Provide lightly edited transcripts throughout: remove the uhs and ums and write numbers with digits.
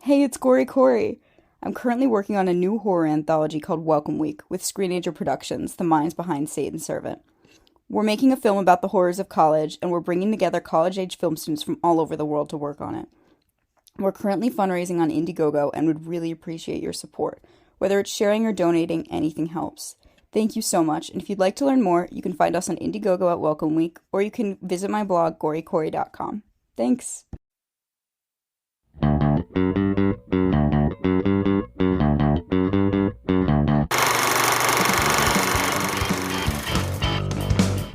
Hey, it's Gory Corey. I'm currently working on a new horror anthology called Welcome Week with Screenager Productions, the minds behind Satan's Servant. We're making a film about the horrors of college, and we're bringing together college-age film students from all over the world to work on it. We're currently fundraising on Indiegogo and would really appreciate your support. Whether it's sharing or donating, anything helps. Thank you so much, and if you'd like to learn more, you can find us on Indiegogo at Welcome Week, or you can visit my blog, gorycorey.com. Thanks!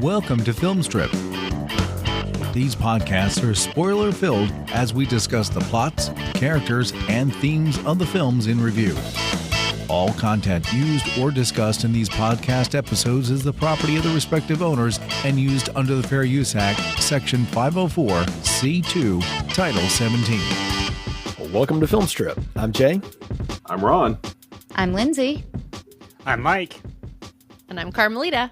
Welcome to Film Strip. These podcasts are spoiler-filled as we discuss the plots, characters, and themes of the films in review. All content used or discussed in these podcast episodes is the property of the respective owners and used under the Fair Use Act, Section 504, C2, Title 17. Welcome to Film Strip. I'm Jay. I'm Ron. I'm Lindsey. I'm Mike. And I'm Carmelita.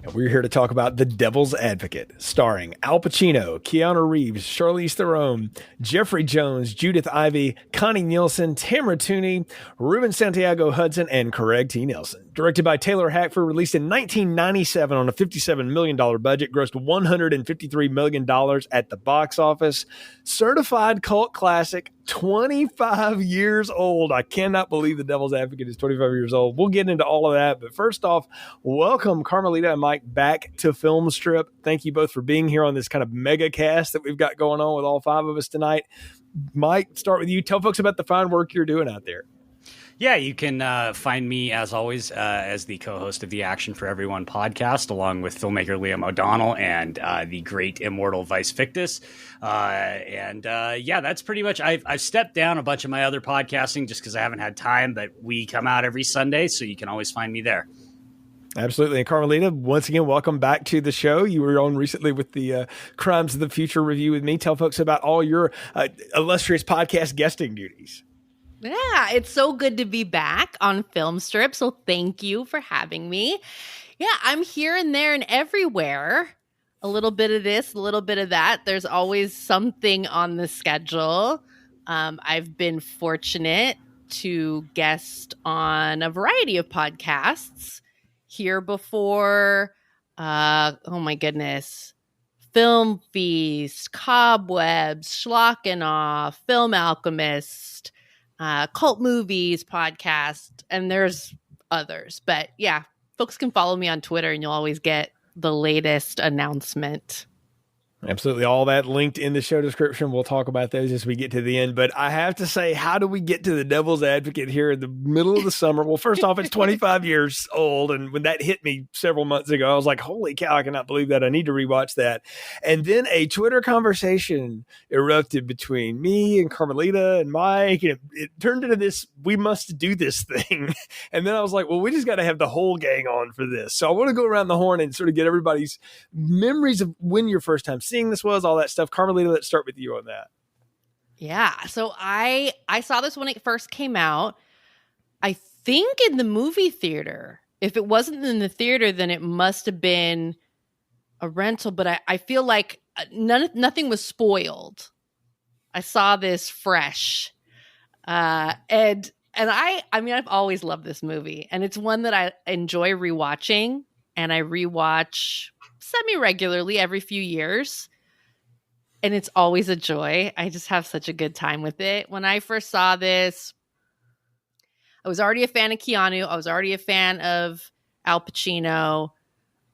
And we're here to talk about The Devil's Advocate, starring Al Pacino, Keanu Reeves, Charlize Theron, Jeffrey Jones, Judith Ivey, Connie Nielsen, Tamara Tooney, Ruben Santiago Hudson, and Craig T. Nelson. Directed by Taylor Hackford, released in 1997 on a $57 million budget, grossed $153 million at the box office. Certified cult classic, 25 years old. I cannot believe The Devil's Advocate is 25 years old. We'll get into all of that. But first off, welcome Carmelita and Mike back to Film Strip. Thank you both for being here on this kind of mega cast that we've got going on with all five of us tonight. Mike, start with you. Tell folks about the fine work you're doing out there. Yeah, you can find me, as always, as the co-host of the Action for Everyone podcast, along with filmmaker Liam O'Donnell and the great immortal Vice Victus. Yeah, that's pretty much. I've stepped down a bunch of my other podcasting just because I haven't had time, but we come out every Sunday, so you can always find me there. Absolutely. And Carmelita, once again, welcome back to the show. You were on recently with the Crimes of the Future review with me. Tell folks about all your illustrious podcast guesting duties. Yeah, it's so good to be back on Film Strip. So thank you for having me. Yeah, I'm here and there and everywhere. A little bit of this, a little bit of that. There's always something on the schedule. I've been fortunate to guest on a variety of podcasts here before. Oh my goodness. Film Feast, Cobwebs, Schlockenoff, Film Alchemist, Cult Movies podcast, and there's others. But yeah, folks can follow me on Twitter and you'll always get the latest announcement. Absolutely. All that linked in the show description. We'll talk about those as we get to the end. But I have to say, how do we get to The Devil's Advocate here in the middle of the summer? Well, first off, it's 25 years old. And when that hit me several months ago, I was like, holy cow, I cannot believe that. I need to rewatch that. And then a Twitter conversation erupted between me and Carmelita and Mike. And it turned into this, we must do this thing. And then I was like, well, we just got to have the whole gang on for this. So I want to go around the horn and sort of get everybody's memories of when your first time seeing this was, all that stuff. Carmelita, let's start with you on that. Yeah. So I saw this when it first came out. I think in the movie theater. If it wasn't in the theater, then it must have been a rental. But I feel like nothing was spoiled. I saw this fresh. And I mean, I've always loved this movie. And it's one that I enjoy rewatching. And I rewatch semi-regularly every few years. And it's always a joy. I just have such a good time with it. When I first saw this, I was already a fan of Keanu. I was already a fan of Al Pacino.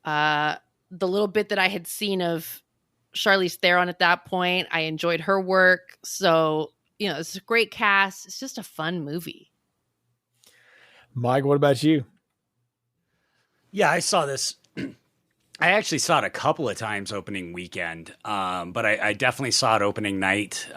The little bit that I had seen of Charlize Theron at that point, I enjoyed her work. So, you know, it's a great cast. It's just a fun movie. Mike, what about you? Yeah, I saw this. I actually saw it a couple of times opening weekend, but I definitely saw it opening night. You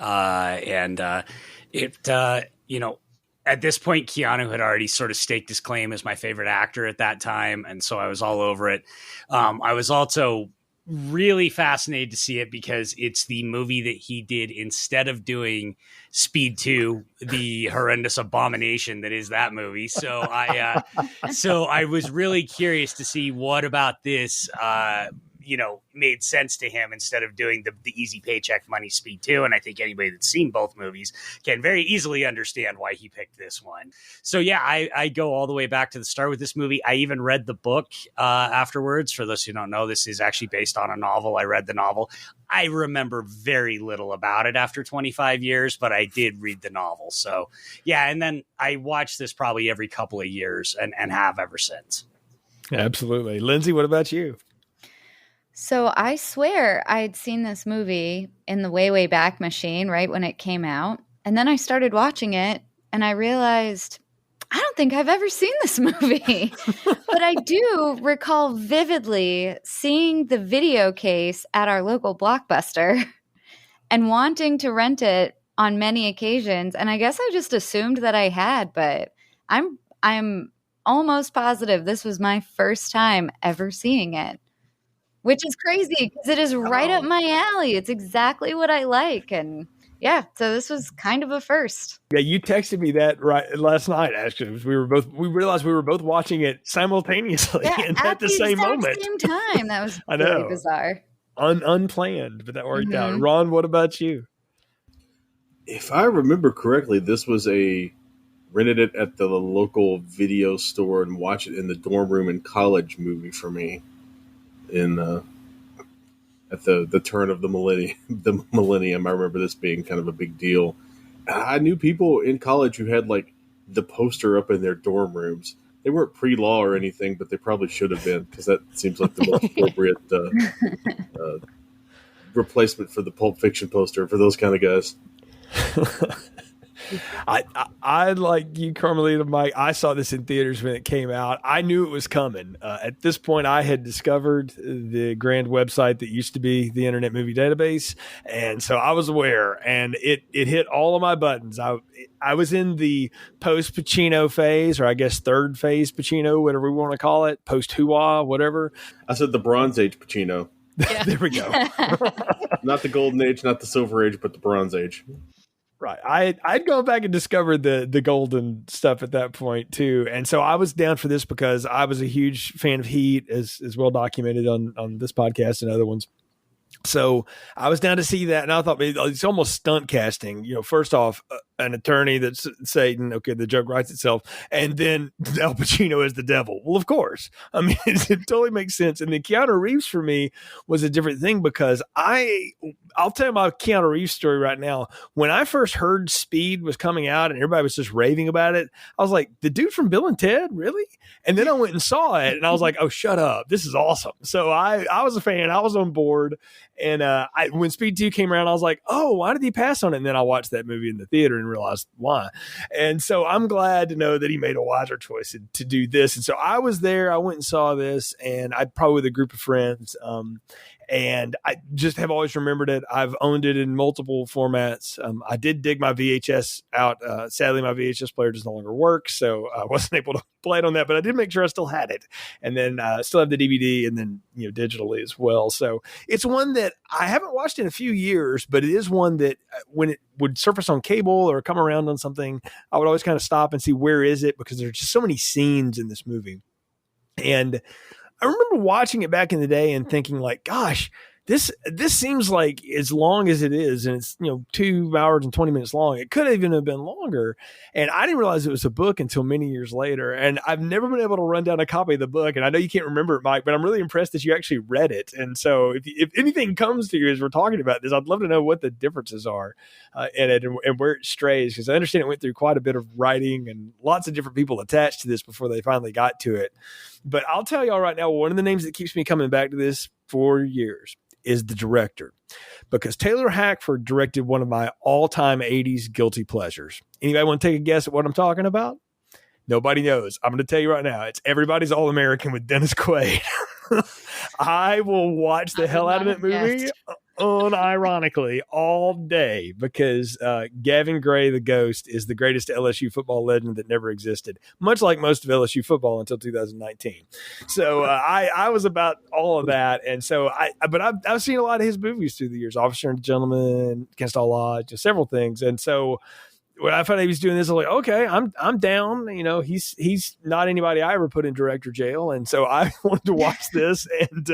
know, at this point, Keanu had already sort of staked his claim as my favorite actor at that time. And so I was all over it. I was also really fascinated to see it because it's the movie that he did instead of doing Speed 2, the horrendous abomination that is that movie. So I was really curious to see what about this made sense to him instead of doing the easy paycheck money Speed 2. And I think anybody that's seen both movies can very easily understand why he picked this one. So yeah, I go all the way back to the start with this movie. I even read the book afterwards. For those who don't know, this is actually based on a novel. I read the novel. I remember very little about it after 25 years, but I did read the novel. So yeah, and then I watched this probably every couple of years and have ever since. Absolutely. Lindsey, what about you? So I swear I'd seen this movie in the way, way back machine right when it came out. And then I started watching it and I realized I don't think I've ever seen this movie. But I do recall vividly seeing the video case at our local Blockbuster and wanting to rent it on many occasions. And I guess I just assumed that I had, but I'm almost positive this was my first time ever seeing it, which is crazy because it is right up my alley. It's exactly what I like. And yeah, so this was kind of a first. Yeah, you texted me that right last night. Actually, we realized we were both watching it simultaneously and at the same moment, same time. That was I know. Really bizarre, unplanned, but that worked out. Ron, what about you? If I remember correctly, this was rented it at the local video store and watch it in the dorm room in college movie for me. At the turn of the millennium, I remember this being kind of a big deal. I knew people in college who had like the poster up in their dorm rooms. They weren't pre-law or anything, but they probably should have been because that seems like the most appropriate replacement for the Pulp Fiction poster for those kind of guys. I like you, Carmelita, Mike. I saw this in theaters when it came out. I knew it was coming. At this point, I had discovered the grand website that used to be the Internet Movie Database, and so I was aware, and it hit all of my buttons. I was in the post Pacino phase, or I guess third phase Pacino, whatever we want to call it, post Hua, whatever. I said the Bronze Age Pacino. Yeah. There we go. Not the Golden Age, not the Silver Age, but the Bronze Age. Right. I'd gone back and discovered the golden stuff at that point too. And so I was down for this because I was a huge fan of Heat, as well documented on this podcast and other ones. So I was down to see that, and I thought it's almost stunt casting. First off, an attorney that's Satan. Okay, the joke writes itself, and then Al Pacino as the devil. Well, of course. I mean, it totally makes sense. And then Keanu Reeves for me was a different thing because I'll tell you my Keanu Reeves story right now. When I first heard Speed was coming out and everybody was just raving about it, I was like, the dude from Bill and Ted, really? And then I went and saw it, and I was like, oh, shut up. This is awesome. So I was a fan. I was on board. And when Speed 2 came around, I was like, oh, why did he pass on it? And then I watched that movie in the theater and realized why. And so I'm glad to know that he made a wiser choice to do this. And so I was there. I went and saw this, and I probably with a group of friends. And I just have always remembered it. I've owned it in multiple formats. I did dig my VHS out. Sadly, my VHS player does no longer work, so I wasn't able to play it on that. But I did make sure I still had it, and then still have the DVD, and then digitally as well. So it's one that I haven't watched in a few years, but it is one that when it would surface on cable or come around on something, I would always kind of stop and see where is it, because there's just so many scenes in this movie. And I remember watching it back in the day and thinking like, gosh, this seems like as long as it is, and it's 2 hours and 20 minutes long. It could even have been longer, and I didn't realize it was a book until many years later. And I've never been able to run down a copy of the book. And I know you can't remember it, Mike, but I'm really impressed that you actually read it. And so if anything comes to you as we're talking about this, I'd love to know what the differences are in it and where it strays, because I understand it went through quite a bit of writing and lots of different people attached to this before they finally got to it. But I'll tell y'all right now, one of the names that keeps me coming back to this for years is the director, because Taylor Hackford directed one of my all-time 80s guilty pleasures. Anybody want to take a guess at what I'm talking about? Nobody knows. I'm going to tell you right now. It's Everybody's All-American with Dennis Quaid. I will watch the hell out of that movie unironically all day, because Gavin Gray, the Ghost, is the greatest LSU football legend that never existed, much like most of LSU football until 2019. So I was about all of that. And so I've seen a lot of his movies through the years, Officer and Gentleman, Against All Odds, just several things. And so when I found out he was doing this, I'm like, okay, I'm down. He's not anybody I ever put in director jail. And so I wanted to watch this. And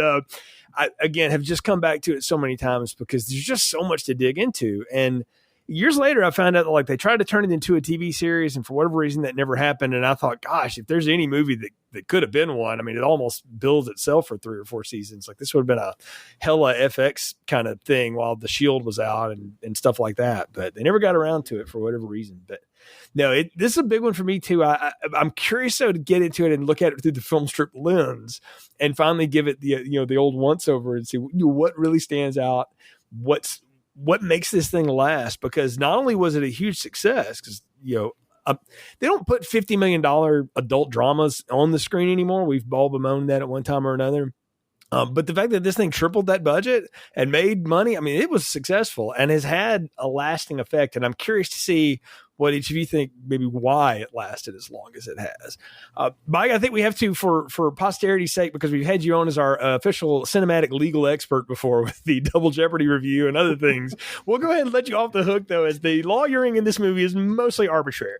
I, again, have just come back to it so many times because there's just so much to dig into. And years later, I found out that like they tried to turn it into a TV series, and for whatever reason, that never happened. And I thought, gosh, if there's any movie that could have been one, I mean, it almost builds itself for 3 or 4 seasons. Like this would have been a hella FX kind of thing while The Shield was out and stuff like that. But they never got around to it for whatever reason. But no, this is a big one for me too. I'm curious though to get into it and look at it through the film strip lens, and finally give it the old once over and see what really stands out. What makes this thing last? Because not only was it a huge success, because they don't put $50 million adult dramas on the screen anymore. We've all bemoaned that at one time or another. But the fact that this thing tripled that budget and made money, I mean, it was successful and has had a lasting effect. And I'm curious to see what each of you think, maybe why it lasted as long as it has. Mike, I think we have to, for posterity's sake, because we've had you on as our official cinematic legal expert before with the Double Jeopardy review and other things. We'll go ahead and let you off the hook, though, as the lawyering in this movie is mostly arbitrary.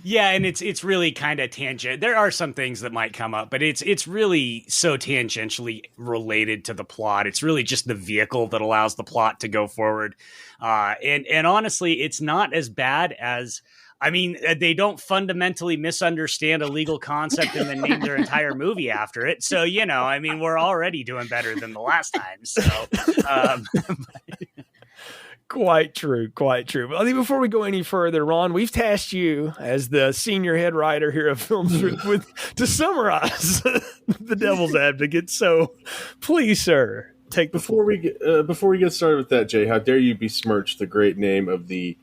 Yeah, and it's really kind of tangent. There are some things that might come up, but it's really so tangentially related to the plot. It's really just the vehicle that allows the plot to go forward. And honestly, it's not as bad as, I mean, they don't fundamentally misunderstand a legal concept and then name their entire movie after it. So, I mean, we're already doing better than the last time. So, Quite true. But I think before we go any further, Ron, we've tasked you as the senior head writer here of Film Strip to summarize The Devil's Advocate. So please, sir, take before we get started with that, Jay, how dare you besmirch the great name of the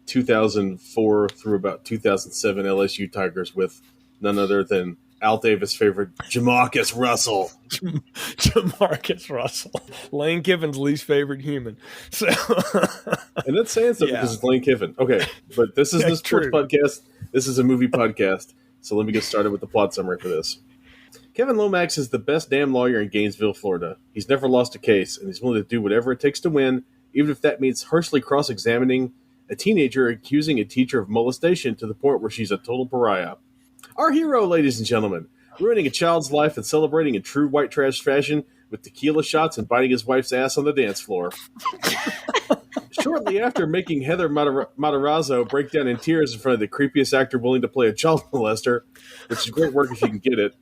2004 through about 2007 LSU Tigers with none other than Al Davis' favorite, Jamarcus Russell. Jamarcus Russell. Lane Kiffin's least favorite human. So, and that's saying something because it's Lane Kiffin. Okay, but this is the sports podcast. This is a movie podcast. So let me get started with the plot summary for this. Kevin Lomax is the best damn lawyer in Gainesville, Florida. He's never lost a case, and he's willing to do whatever it takes to win, even if that means harshly cross-examining a teenager accusing a teacher of molestation to the point where she's a total pariah. Our hero, ladies and gentlemen, ruining a child's life and celebrating in true white trash fashion with tequila shots and biting his wife's ass on the dance floor. Shortly after making Heather Matarazzo break down in tears in front of the creepiest actor willing to play a child molester, which is great work if you can get it,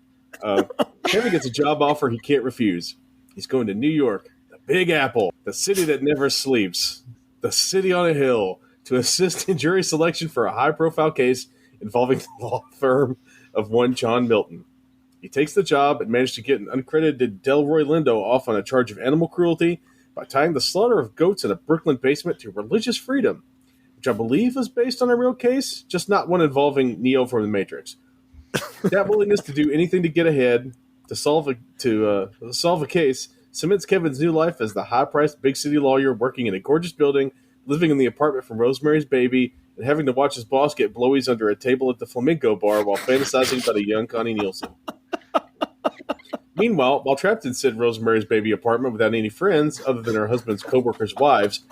Kevin gets a job offer he can't refuse. He's going to New York, the Big Apple, the city that never sleeps, the city on a hill, to assist in jury selection for a high-profile case involving the law firm of one John Milton. He takes the job and managed to get an uncredited Delroy Lindo off on a charge of animal cruelty by tying the slaughter of goats in a Brooklyn basement to religious freedom, which I believe was based on a real case, just not one involving Neo from the Matrix. That willingness to do anything to get ahead, to solve a case, cements Kevin's new life as the high-priced big city lawyer working in a gorgeous building, living in the apartment from Rosemary's Baby, and having to watch his boss get blowies under a table at the Flamingo Bar while fantasizing about a young Connie Nielsen. Meanwhile, while trapped in said Rosemary's Baby apartment without any friends other than her husband's co-workers' wives,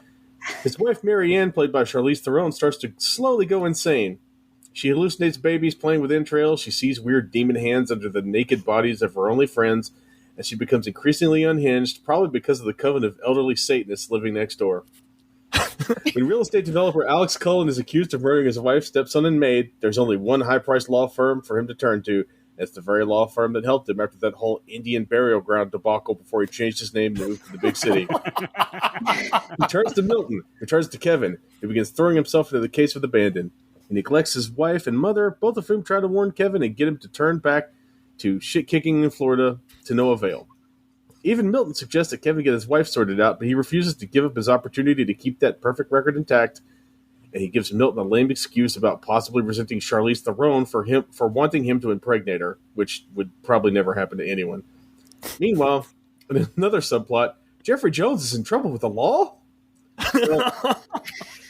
his wife Marianne, played by Charlize Theron, starts to slowly go insane. She hallucinates babies playing with entrails, she sees weird demon hands under the naked bodies of her only friends, and she becomes increasingly unhinged, probably because of the coven of elderly Satanists living next door. When real estate developer Alex Cullen is accused of murdering his wife, stepson, and maid, there's only one high-priced law firm for him to turn to, and it's the very law firm that helped him after that whole Indian burial ground debacle before he changed his name and moved to the big city. He turns to Milton, who turns to Kevin, who begins throwing himself into the case with abandon. He neglects his wife and mother, both of whom try to warn Kevin and get him to turn back to shit-kicking in Florida to no avail. Even Milton suggests that Kevin get his wife sorted out, but he refuses to give up his opportunity to keep that perfect record intact, and he gives Milton a lame excuse about possibly resenting Charlize Theron for wanting him to impregnate her, which would probably never happen to anyone. Meanwhile, in another subplot, Jeffrey Jones is in trouble with the law? Well,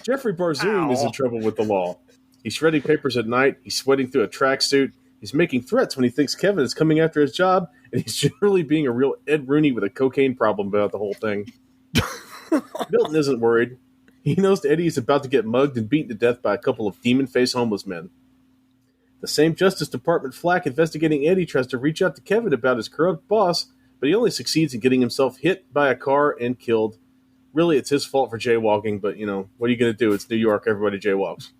Jeffrey Barzoon is in trouble with the law. He's shredding papers at night, he's sweating through a tracksuit, he's making threats when he thinks Kevin is coming after his job, and he's generally being a real Ed Rooney with a cocaine problem about the whole thing. Milton isn't worried. He knows Eddie is about to get mugged and beaten to death by a couple of demon-faced homeless men. The same Justice Department flack investigating Eddie tries to reach out to Kevin about his corrupt boss, but he only succeeds in getting himself hit by a car and killed. Really, it's his fault for jaywalking, but, what are you going to do? It's New York. Everybody jaywalks.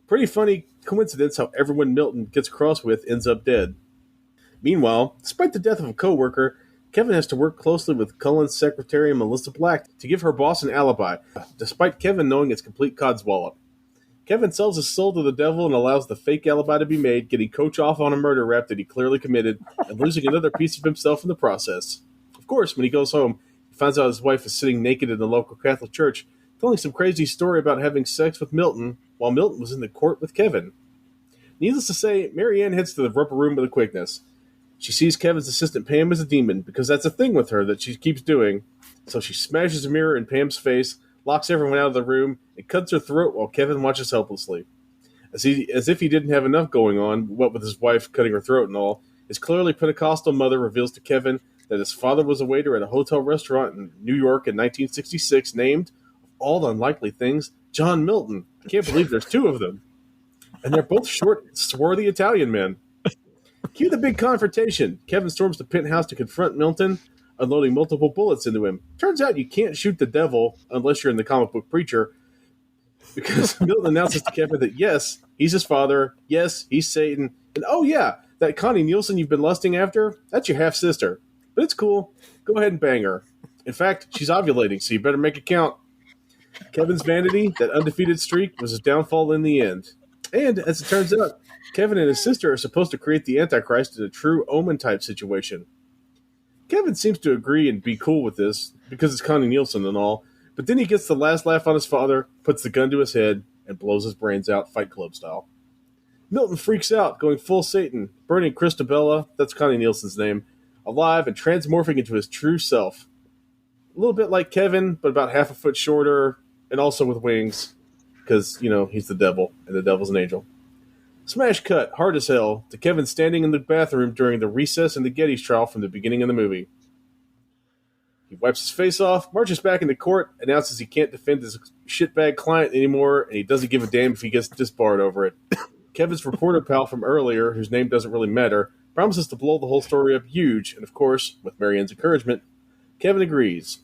Pretty funny coincidence how everyone Milton gets across with ends up dead. Meanwhile, despite the death of a coworker, Kevin has to work closely with Cullen's secretary, Melissa Black, to give her boss an alibi, despite Kevin knowing it's complete codswallop. Kevin sells his soul to the devil and allows the fake alibi to be made, getting Coach off on a murder rap that he clearly committed, and losing another piece of himself in the process. Of course, when he goes home, he finds out his wife is sitting naked in the local Catholic church, telling some crazy story about having sex with Milton, while Milton was in the court with Kevin. Needless to say, Mary Ann heads to the rubber room with a quickness. She sees Kevin's assistant Pam as a demon, because that's a thing with her that she keeps doing, so she smashes a mirror in Pam's face, locks everyone out of the room, and cuts her throat while Kevin watches helplessly. As if he didn't have enough going on, what with his wife cutting her throat and all, his clearly Pentecostal mother reveals to Kevin that his father was a waiter at a hotel restaurant in New York in 1966 named, of all unlikely things, John Milton. I can't believe there's two of them. And they're both short, swarthy Italian men. Cue the big confrontation. Kevin storms the penthouse to confront Milton, unloading multiple bullets into him. Turns out you can't shoot the devil unless you're in the comic book Preacher, because Milton announces to Kevin that yes, he's his father, yes, he's Satan, and oh yeah, that Connie Nielsen you've been lusting after, that's your half-sister. But it's cool. Go ahead and bang her. In fact, she's ovulating, so you better make it count. Kevin's vanity, that undefeated streak, was his downfall in the end. And, as it turns out, Kevin and his sister are supposed to create the Antichrist in a true Omen-type situation. Kevin seems to agree and be cool with this, because it's Connie Nielsen and all, but then he gets the last laugh on his father, puts the gun to his head, and blows his brains out Fight Club style. Milton freaks out, going full Satan, burning Christabella, that's Connie Nielsen's name, alive and transmorphing into his true self. A little bit like Kevin, but about half a foot shorter, and also with wings, because, he's the devil, and the devil's an angel. Smash cut, hard as hell, to Kevin standing in the bathroom during the recess in the Gettys trial from the beginning of the movie. He wipes his face off, marches back into court, announces he can't defend his shitbag client anymore, and he doesn't give a damn if he gets disbarred over it. Kevin's reporter pal from earlier, whose name doesn't really matter, promises to blow the whole story up huge, and of course, with Marianne's encouragement, Kevin agrees.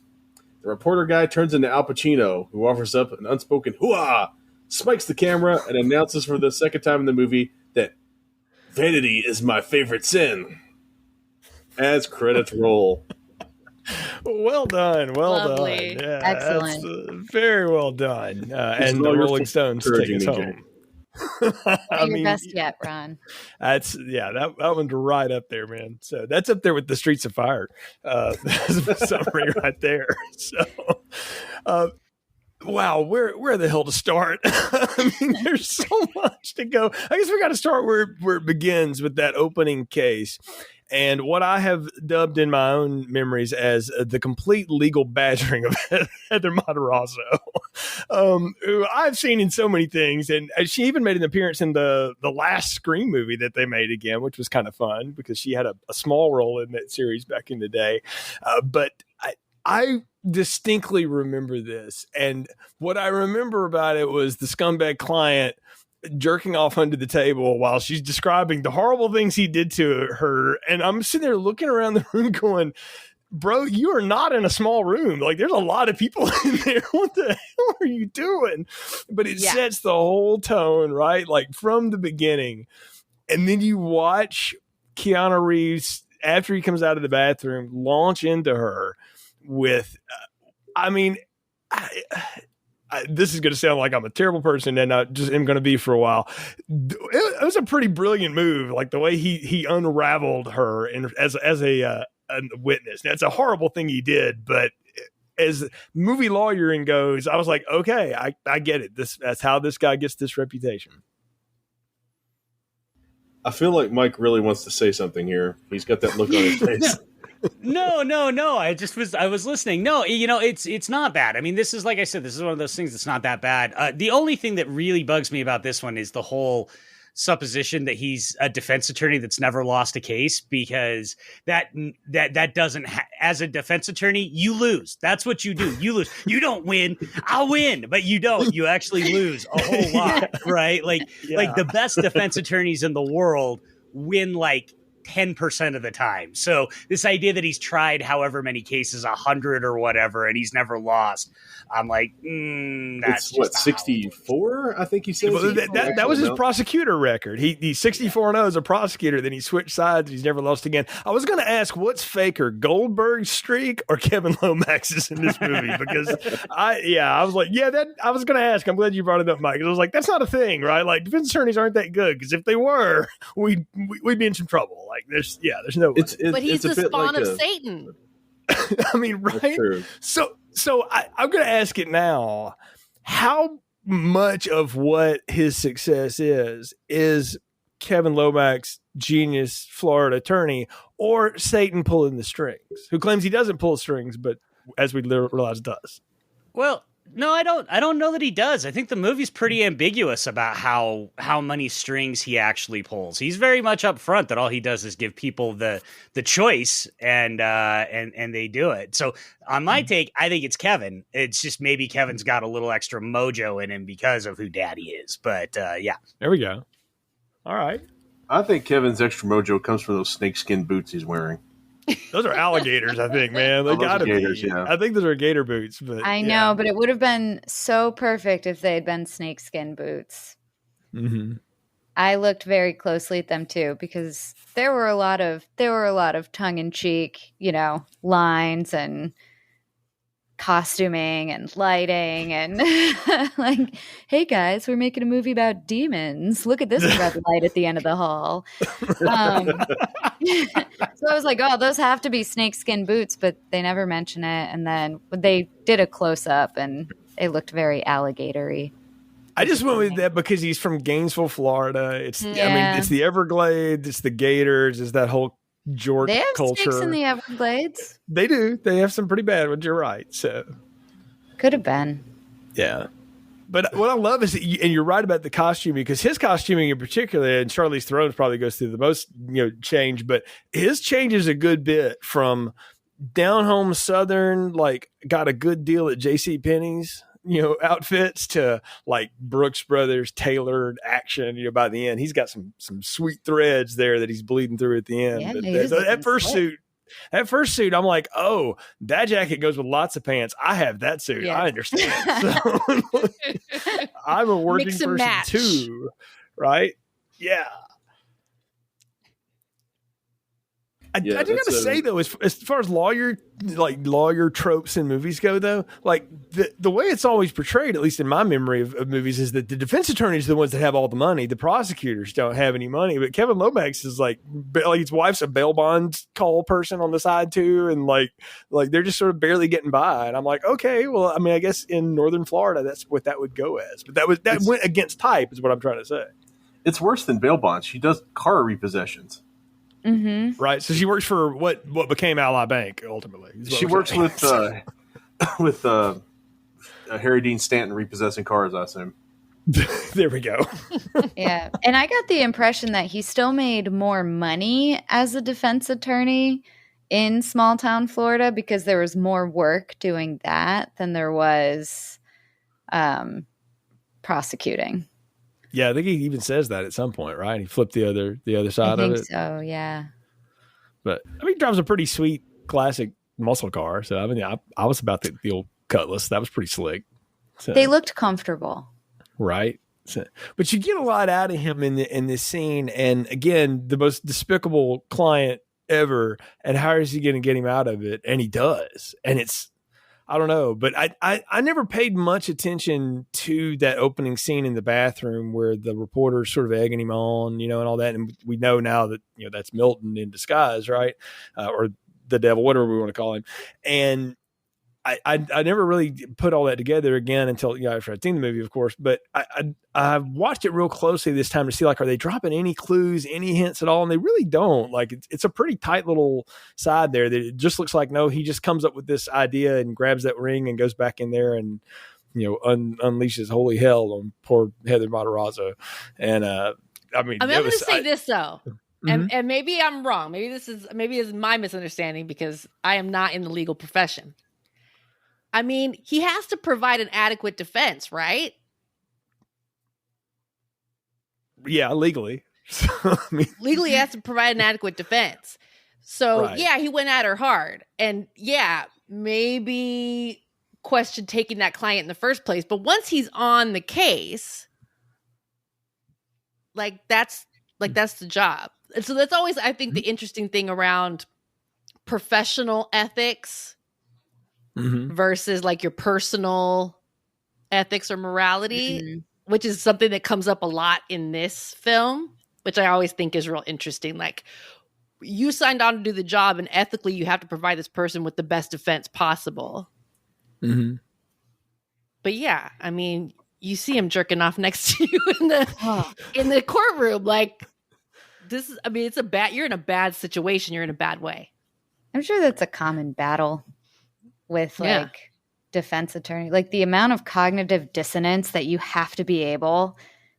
The reporter guy turns into Al Pacino, who offers up an unspoken hoo-ah, spikes the camera, and announces for the second time in the movie that vanity is my favorite sin. As credits roll. Well done. Lovely. Done. Yeah, excellent. That's, very well done. And the Rolling Stones take us home. Your best yet, Ron. That's that one's right up there, man. So that's up there with the Streets of Fire. That's a summary right there. So, wow, where the hell to start? I mean, there's so much to go. I guess we got to start where it begins with that opening case. And what I have dubbed in my own memories as the complete legal badgering of Heather Matarazzo, who I've seen in so many things. And she even made an appearance in the last Scream movie that they made again, which was kind of fun because she had a small role in that series back in the day. But I distinctly remember this. And what I remember about it was the scumbag client jerking off under the table while she's describing the horrible things he did to her. And I'm sitting there looking around the room going, bro, you are not in a small room. Like, there's a lot of people in there. What the hell are you doing? But it sets the whole tone, right? Like, from the beginning. And then you watch Keanu Reeves, after he comes out of the bathroom, launch into her with, this is going to sound like I'm a terrible person, and I just am going to be for a while. It was a pretty brilliant move, like the way he unraveled her as a witness. Now, it's a horrible thing he did, but as movie lawyering goes, I was like, okay, I get it. That's how this guy gets this reputation. I feel like Mike really wants to say something here. He's got that look on his face. No. I was listening. No, it's not bad. I mean, this is, like I said, this is one of those things that's not that bad. The only thing that really bugs me about this one is the whole supposition that he's a defense attorney that's never lost a case, because that doesn't, as a defense attorney, you lose. That's what you do. You lose. You don't win. I'll win, but you don't. You actually lose a whole lot, right? Like the best defense attorneys in the world win like 10% of the time. So this idea that he's tried however many cases, 100 or whatever, and he's never lost, I'm like, that's it's what, 64? I think he says. Well, that was his prosecutor record. He's 64-0 as a prosecutor. Then he switched sides. He's never lost again. I was going to ask, what's faker, Goldberg's streak or Kevin Lomax's in this movie? Because I was like, I was going to ask. I'm glad you brought it up, Mike. Because I was like, that's not a thing, right? Like, defense attorneys aren't that good. Because if they were, we'd be in some trouble. Like, there's no way. But he's the spawn of Satan. I mean, right? So I'm going to ask it now. How much of what his success is Kevin Lomax, genius Florida attorney, or Satan pulling the strings, who claims he doesn't pull strings, but as we realize does? Well, no, I don't know that he does. I think the movie's pretty ambiguous about how many strings he actually pulls. He's very much upfront that all he does is give people the choice, and they do it. So on my take, I think it's Kevin. It's just maybe Kevin's got a little extra mojo in him because of who Daddy is. But yeah, there we go. All right. I think Kevin's extra mojo comes from those snakeskin boots he's wearing. Those are alligators, I think, man. They gotta be. Yeah. I think those are gator boots. But I know, but it would have been so perfect if they had been snakeskin boots. Mm-hmm. I looked very closely at them too, because there were a lot of tongue in cheek, lines and costuming and lighting and like, hey guys, we're making a movie about demons. Look at this red light at the end of the hall. So I was like, oh, those have to be snakeskin boots, but they never mention it. And then they did a close up and it looked very alligatory. I just went with that because he's from Gainesville, Florida. It's it's the Everglades, it's the Gators, it's that whole Jork they have culture. Snakes in the Everglades. They do. They have some pretty bad ones. You're right. So could have been. Yeah. But what I love is that and you're right about the costuming, because his costuming in particular, and Charlize Theron's probably goes through the most change, but his changes a good bit from down home Southern, like got a good deal at JCPenney's, outfits, to like Brooks Brothers tailored action. By the end, he's got some sweet threads there that he's bleeding through at the end. Yeah, but that first suit, I'm like, oh, that jacket goes with lots of pants. I have that suit. Yeah. I understand. So, I'm a working person too, right? Yeah. I do gotta say though, as far as lawyer tropes in movies go, though, like the way it's always portrayed, at least in my memory of movies, is that the defense attorneys are the ones that have all the money. The prosecutors don't have any money. But Kevin Lomax is like his wife's a bail bond call person on the side too, and like they're just sort of barely getting by. And I'm like, okay, well, I mean, I guess in Northern Florida, that's what that would go as. But that went against type, is what I'm trying to say. It's worse than bail bonds. She does car repossessions. Mm-hmm. Right, so she works for what became Ally Bank ultimately. She works with Harry Dean Stanton repossessing cars, I assume. There we go. Yeah, and I got the impression that he still made more money as a defense attorney in small town Florida, because there was more work doing that than there was prosecuting. Yeah, I think he even says that at some point, right? He flipped the other side of it. So, yeah. But he drives a pretty sweet classic muscle car. So I mean, I was about the old Cutlass. That was pretty slick. So, they looked comfortable, right? So, but you get a lot out of him in this scene, and again, the most despicable client ever. And how is he going to get him out of it? And he does, and it's. I don't know, but I never paid much attention to that opening scene in the bathroom where the reporter's sort of egging him on, and all that. And we know now that, that's Milton in disguise, right? Or the devil, whatever we want to call him. And I never really put all that together again until after I'd seen the movie, of course. But I watched it real closely this time to see, like, are they dropping any clues, any hints at all? And they really don't. Like, it's a pretty tight little side there that it just looks like, no, he just comes up with this idea and grabs that ring and goes back in there and unleashes holy hell on poor Heather Matarazzo. And I'm going to say this though. Mm-hmm. And maybe I'm wrong. Maybe it's my misunderstanding, because I am not in the legal profession. I mean, he has to provide an adequate defense, right? Yeah, legally. So, I mean, legally has to provide an adequate defense. So Right. yeah, he went at her hard. And yeah, maybe question taking that client in the first place. But once he's on the case, that's the job. And so that's always, I think, the interesting thing around professional ethics versus like your personal ethics or morality, which is something that comes up a lot in this film, which I always think is real interesting. Like, you signed on to do the job, and ethically you have to provide this person with the best defense possible. But yeah, I mean, you see him jerking off next to you in the courtroom. Like, this is, I mean, you're in a bad situation. You're in a bad way. I'm sure that's a common battle with like defense attorney, like the amount of cognitive dissonance that you have to be able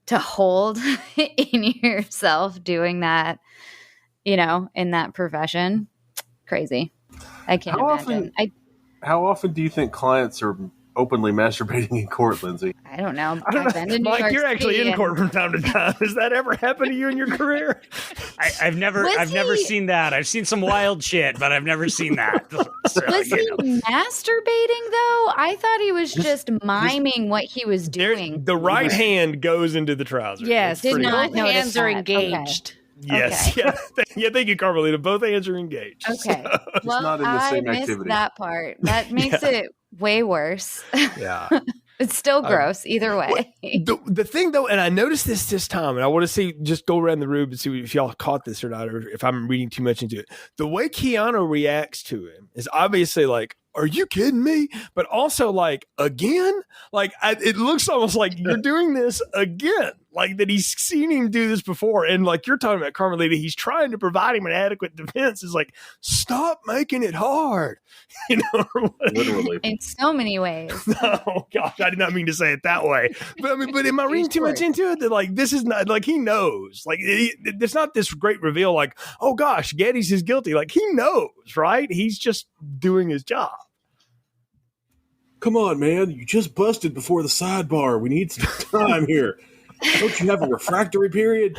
to hold in yourself doing that, you know, in that profession. Crazy. I can't imagine. How often do you think clients are openly masturbating in court, Lindsay? I don't know. I don't know. Mike, you're actually in court from time to time. Has that ever happened to you in your career? I've never seen that. I've seen some wild shit, but I've never seen that. So, was he masturbating though? I thought he was just miming what he was doing. The right hand goes into the trousers. Yes, did not both hands are engaged. Okay. Yes. Okay. Yeah. Thank you, Carmelita. Both hands are engaged. Okay. So. Well, not in the same I missed activity. that part. That makes it way worse. Yeah. It's still gross either way. The thing though, and I noticed this time, and I want to see, just go around the room and see if y'all caught this or not, or if I'm reading too much into it. The way Keanu reacts to him is obviously like, are you kidding me? But also like, again? Like, it looks almost like you're doing this again. Like that he's seen him do this before. And like you're talking about Carmelita, he's trying to provide him an adequate defense. It's like, stop making it hard. You know? Literally. In so many ways. Oh gosh, I did not mean to say it that way. But I mean, but am I reading too much into it? That like, this is not, like, he knows. Like, it's not this great reveal like, oh gosh, Geddes is guilty. Like, he knows, right? He's just doing his job. Come on, man. You just busted before the sidebar. We need some time here. Don't you have a refractory period?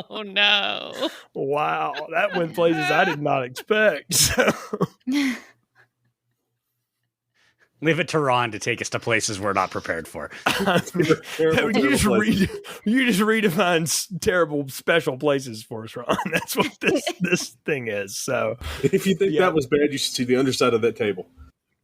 Oh, no. Wow. That went places I did not expect. So. Leave it to Ron to take us to places we're not prepared for. You just redefine terrible special places for us, Ron. That's what this thing is. So If you think that was bad, you should see the underside of that table.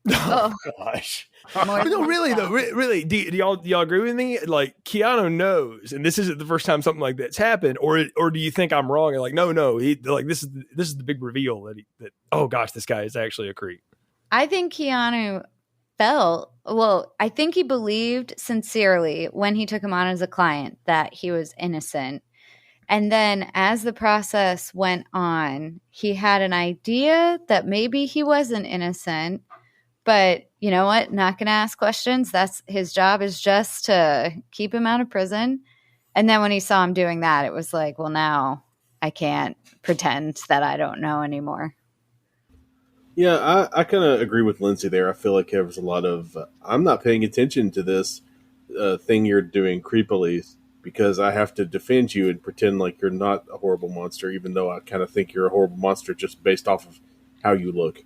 Oh gosh. No, really though, really. Do y'all agree with me? Like, Keanu knows, and this isn't the first time something like that's happened, or do you think I'm wrong? And like, no, he, like, this is the big reveal that oh gosh, this guy is actually a creep. I think Keanu I think he believed sincerely when he took him on as a client that he was innocent. And then as the process went on, he had an idea that maybe he wasn't innocent, but you know what? Not going to ask questions. That's his job, is just to keep him out of prison. And then when he saw him doing that, it was like, well, now I can't pretend that I don't know anymore. Yeah, I kind of agree with Lindsay there. I feel like there's a lot of, I'm not paying attention to this thing you're doing creepily because I have to defend you and pretend like you're not a horrible monster, even though I kind of think you're a horrible monster just based off of how you look.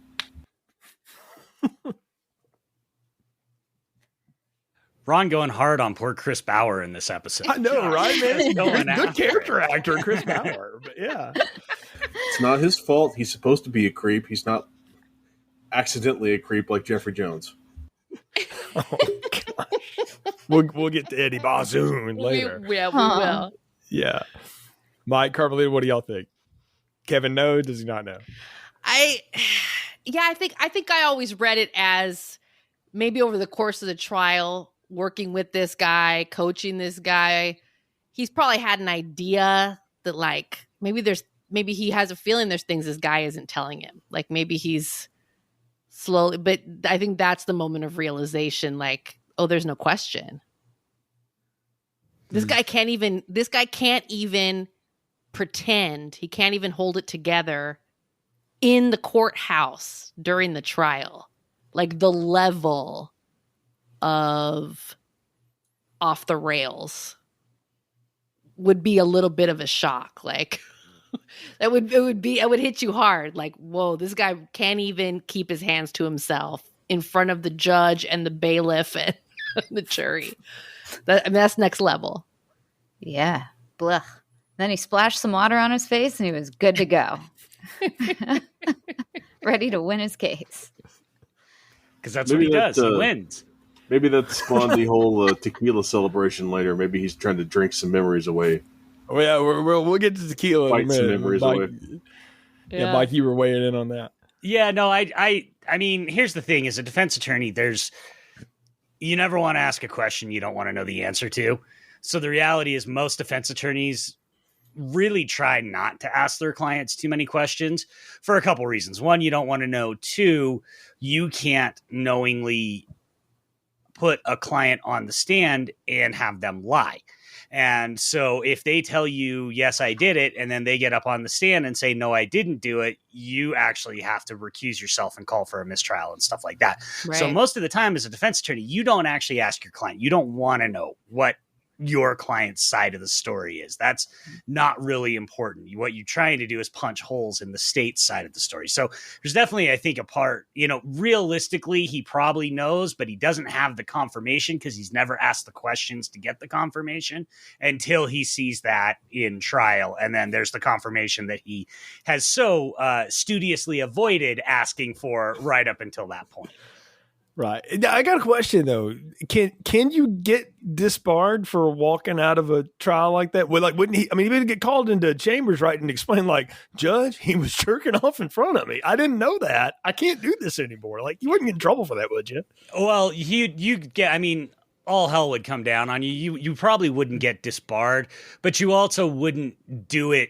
Ron going hard on poor Chris Bauer in this episode. I know, right, man? Going Good after character actor, Chris Bauer. But yeah, It's not his fault. He's supposed to be a creep. He's not accidentally a creep like Jeffrey Jones. oh gosh, we'll get to Eddie Bazoon later. We will. Yeah, Mike, Carmelita, what do y'all think? Kevin know? Does he not know? I think I always read it as maybe over the course of the trial, working with this guy, coaching this guy, he's probably had an idea that like maybe he has a feeling there's things this guy isn't telling him. Like maybe he's slowly, but I think that's the moment of realization, like, oh, there's no question. This guy can't even pretend. He can't even hold it together in the courthouse during the trial. Like the level of off the rails would be a little bit of a shock. Like it would hit you hard. Like, whoa, this guy can't even keep his hands to himself in front of the judge and the bailiff and the jury. That's next level. Yeah. Blah. Then he splashed some water on his face and he was good to go. Ready to win his case. Because that's what he does. He wins. Maybe that spawned the whole tequila celebration later. Maybe he's trying to drink some memories away. Oh yeah, we'll get to tequila in a minute. Some memories away. Yeah, Mike, you were weighing in on that. Yeah, no, I mean, here's the thing: as a defense attorney, you never want to ask a question you don't want to know the answer to. So the reality is, most defense attorneys really try not to ask their clients too many questions for a couple reasons. One, you don't want to know. Two, you can't knowingly put a client on the stand and have them lie. And so if they tell you, yes, I did it, and then they get up on the stand and say, no, I didn't do it, you actually have to recuse yourself and call for a mistrial and stuff like that. Right. So most of the time as a defense attorney, you don't actually ask your client. You don't want to know what your client's side of the story is. That's not really important. What you're trying to do is punch holes in the state's side of the story. So there's definitely, I think, a part, realistically, he probably knows, but he doesn't have the confirmation because he's never asked the questions to get the confirmation until he sees that in trial. And then there's the confirmation that he has so studiously avoided asking for right up until that point. Right. I got a question though. Can you get disbarred for walking out of a trial like that? Well, like, wouldn't he? I mean, he would get called into chambers, right, and explain, like, Judge, he was jerking off in front of me. I didn't know that. I can't do this anymore. Like, you wouldn't get in trouble for that, would you? Well, you get. I mean, all hell would come down on you. You probably wouldn't get disbarred, but you also wouldn't do it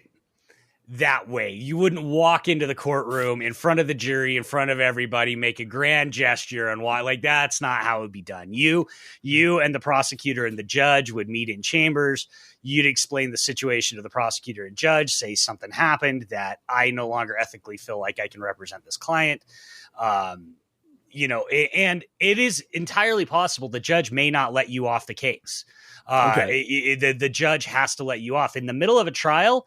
that way. You wouldn't walk into the courtroom in front of the jury, in front of everybody, make a grand gesture and why, like, that's not how it would be done. You and the prosecutor and the judge would meet in chambers. You'd explain the situation to the prosecutor and judge, say something happened that I no longer ethically feel like I can represent this client. And it is entirely possible the judge may not let you off the case. The judge has to let you off in the middle of a trial.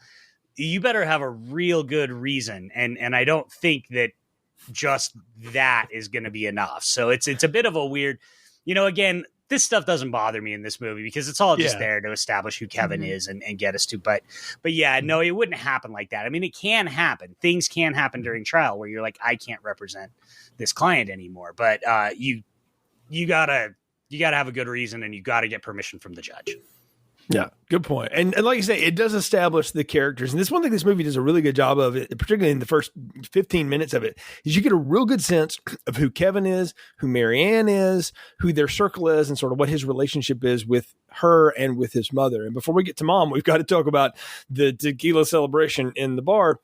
You better have a real good reason. And I don't think that just that is going to be enough. So it's a bit of a weird, again, this stuff doesn't bother me in this movie because it's all just there to establish who Kevin is and get us to. But yeah, no, it wouldn't happen like that. I mean, it can happen. Things can happen during trial where you're like, I can't represent this client anymore. But you gotta have a good reason and you got to get permission from the judge. Yeah, good point. And like you say, it does establish the characters. And this one thing this movie does a really good job of, it, particularly in the first 15 minutes of it, is you get a real good sense of who Kevin is, who Marianne is, who their circle is, and sort of what his relationship is with her and with his mother. And before we get to Mom, we've got to talk about the tequila celebration in the bar.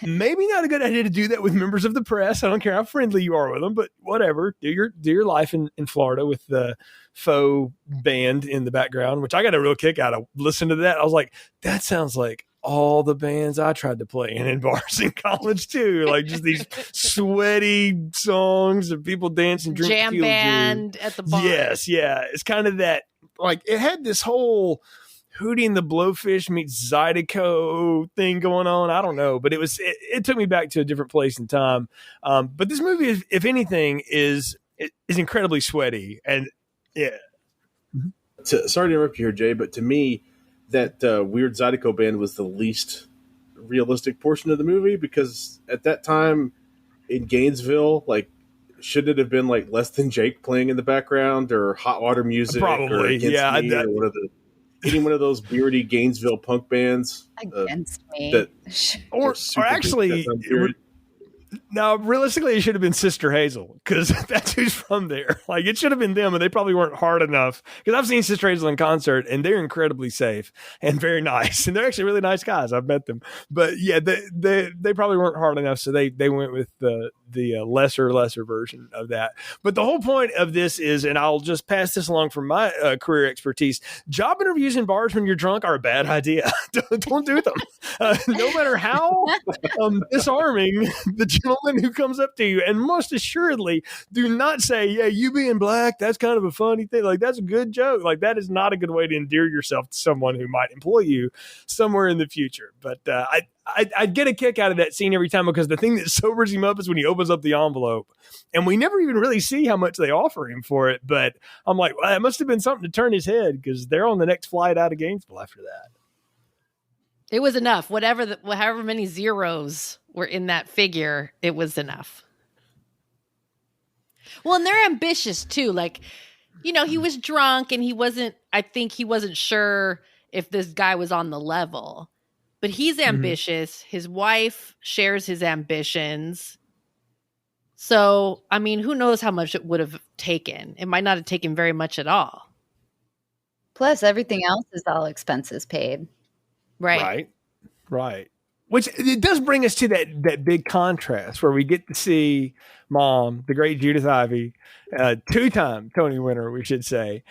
Maybe not a good idea to do that with members of the press. I don't care how friendly you are with them, but whatever. Do your life in Florida with the faux band in the background, which I got a real kick out of listening to that. I was like, that sounds like all the bands I tried to play in bars in college too. Like just these sweaty songs of people dancing, drinking jam band at the bar. Yes, yeah. It's kind of that. Like it had this whole Hootie and the Blowfish meets Zydeco thing going on. I don't know, but it took me back to a different place in time. But this movie, if anything, is incredibly sweaty and yeah. Sorry to interrupt you here, Jay, but to me, that weird Zydeco band was the least realistic portion of the movie because at that time in Gainesville, like, should it have been like Less Than Jake playing in the background or Hot Water Music? Probably, yeah. Or any one of those beardy Gainesville punk bands against me, or actually. Now, realistically, it should have been Sister Hazel because that's who's from there. Like, it should have been them, and they probably weren't hard enough. Because I've seen Sister Hazel in concert, and they're incredibly safe and very nice, and they're actually really nice guys. I've met them, but yeah, they probably weren't hard enough, so they went with the lesser version of that. But the whole point of this is, and I'll just pass this along from my career expertise: job interviews in bars when you're drunk are a bad idea. Don't do them, no matter how disarming the general woman who comes up to you and most assuredly do not say, yeah, you being black, that's kind of a funny thing. Like, that's a good joke. Like, that is not a good way to endear yourself to someone who might employ you somewhere in the future. But I get a kick out of that scene every time, because the thing that sobers him up is when he opens up the envelope, and we never even really see how much they offer him for it. But I'm like, well, it must have been something to turn his head, because they're on the next flight out of Gainesville after that. It was enough. However many zeros were in that figure, it was enough. Well, and they're ambitious too. Like, you know, he was drunk and I think he wasn't sure if this guy was on the level. But he's ambitious. His wife shares his ambitions. So, I mean, who knows how much it would have taken? It might not have taken very much at all. Plus, everything else is all expenses paid. Right. Which it does bring us to that big contrast where we get to see Mom, the great Judith Ivey, two-time Tony winner, we should say,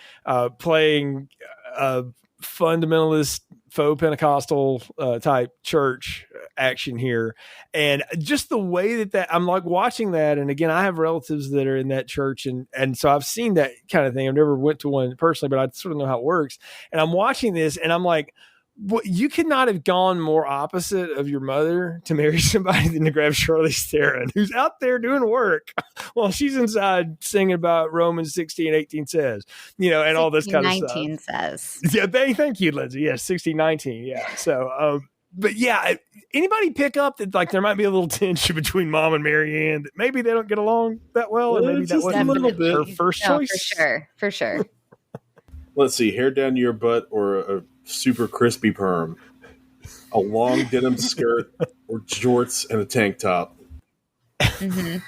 playing a fundamentalist, faux Pentecostal type church action here. And just the way that I'm like watching that. And again, I have relatives that are in that church. And so I've seen that kind of thing. I've never went to one personally, but I sort of know how it works. And I'm watching this and I'm like, well, you could not have gone more opposite of your mother to marry somebody than to grab Charlize Theron, who's out there doing work while she's inside singing about Romans 16:18 says, you know, and all this kind of stuff. 19 says. Yeah, thank you, Lindsey. Yes, 16:19. Yeah. So, but yeah, anybody pick up that like there might be a little tension between Mom and Mary Ann, that maybe they don't get along that well, and maybe that wasn't her first choice. For sure. Let's see, hair down to your butt or a super crispy perm, a long denim skirt or jorts and a tank top. Mm-hmm.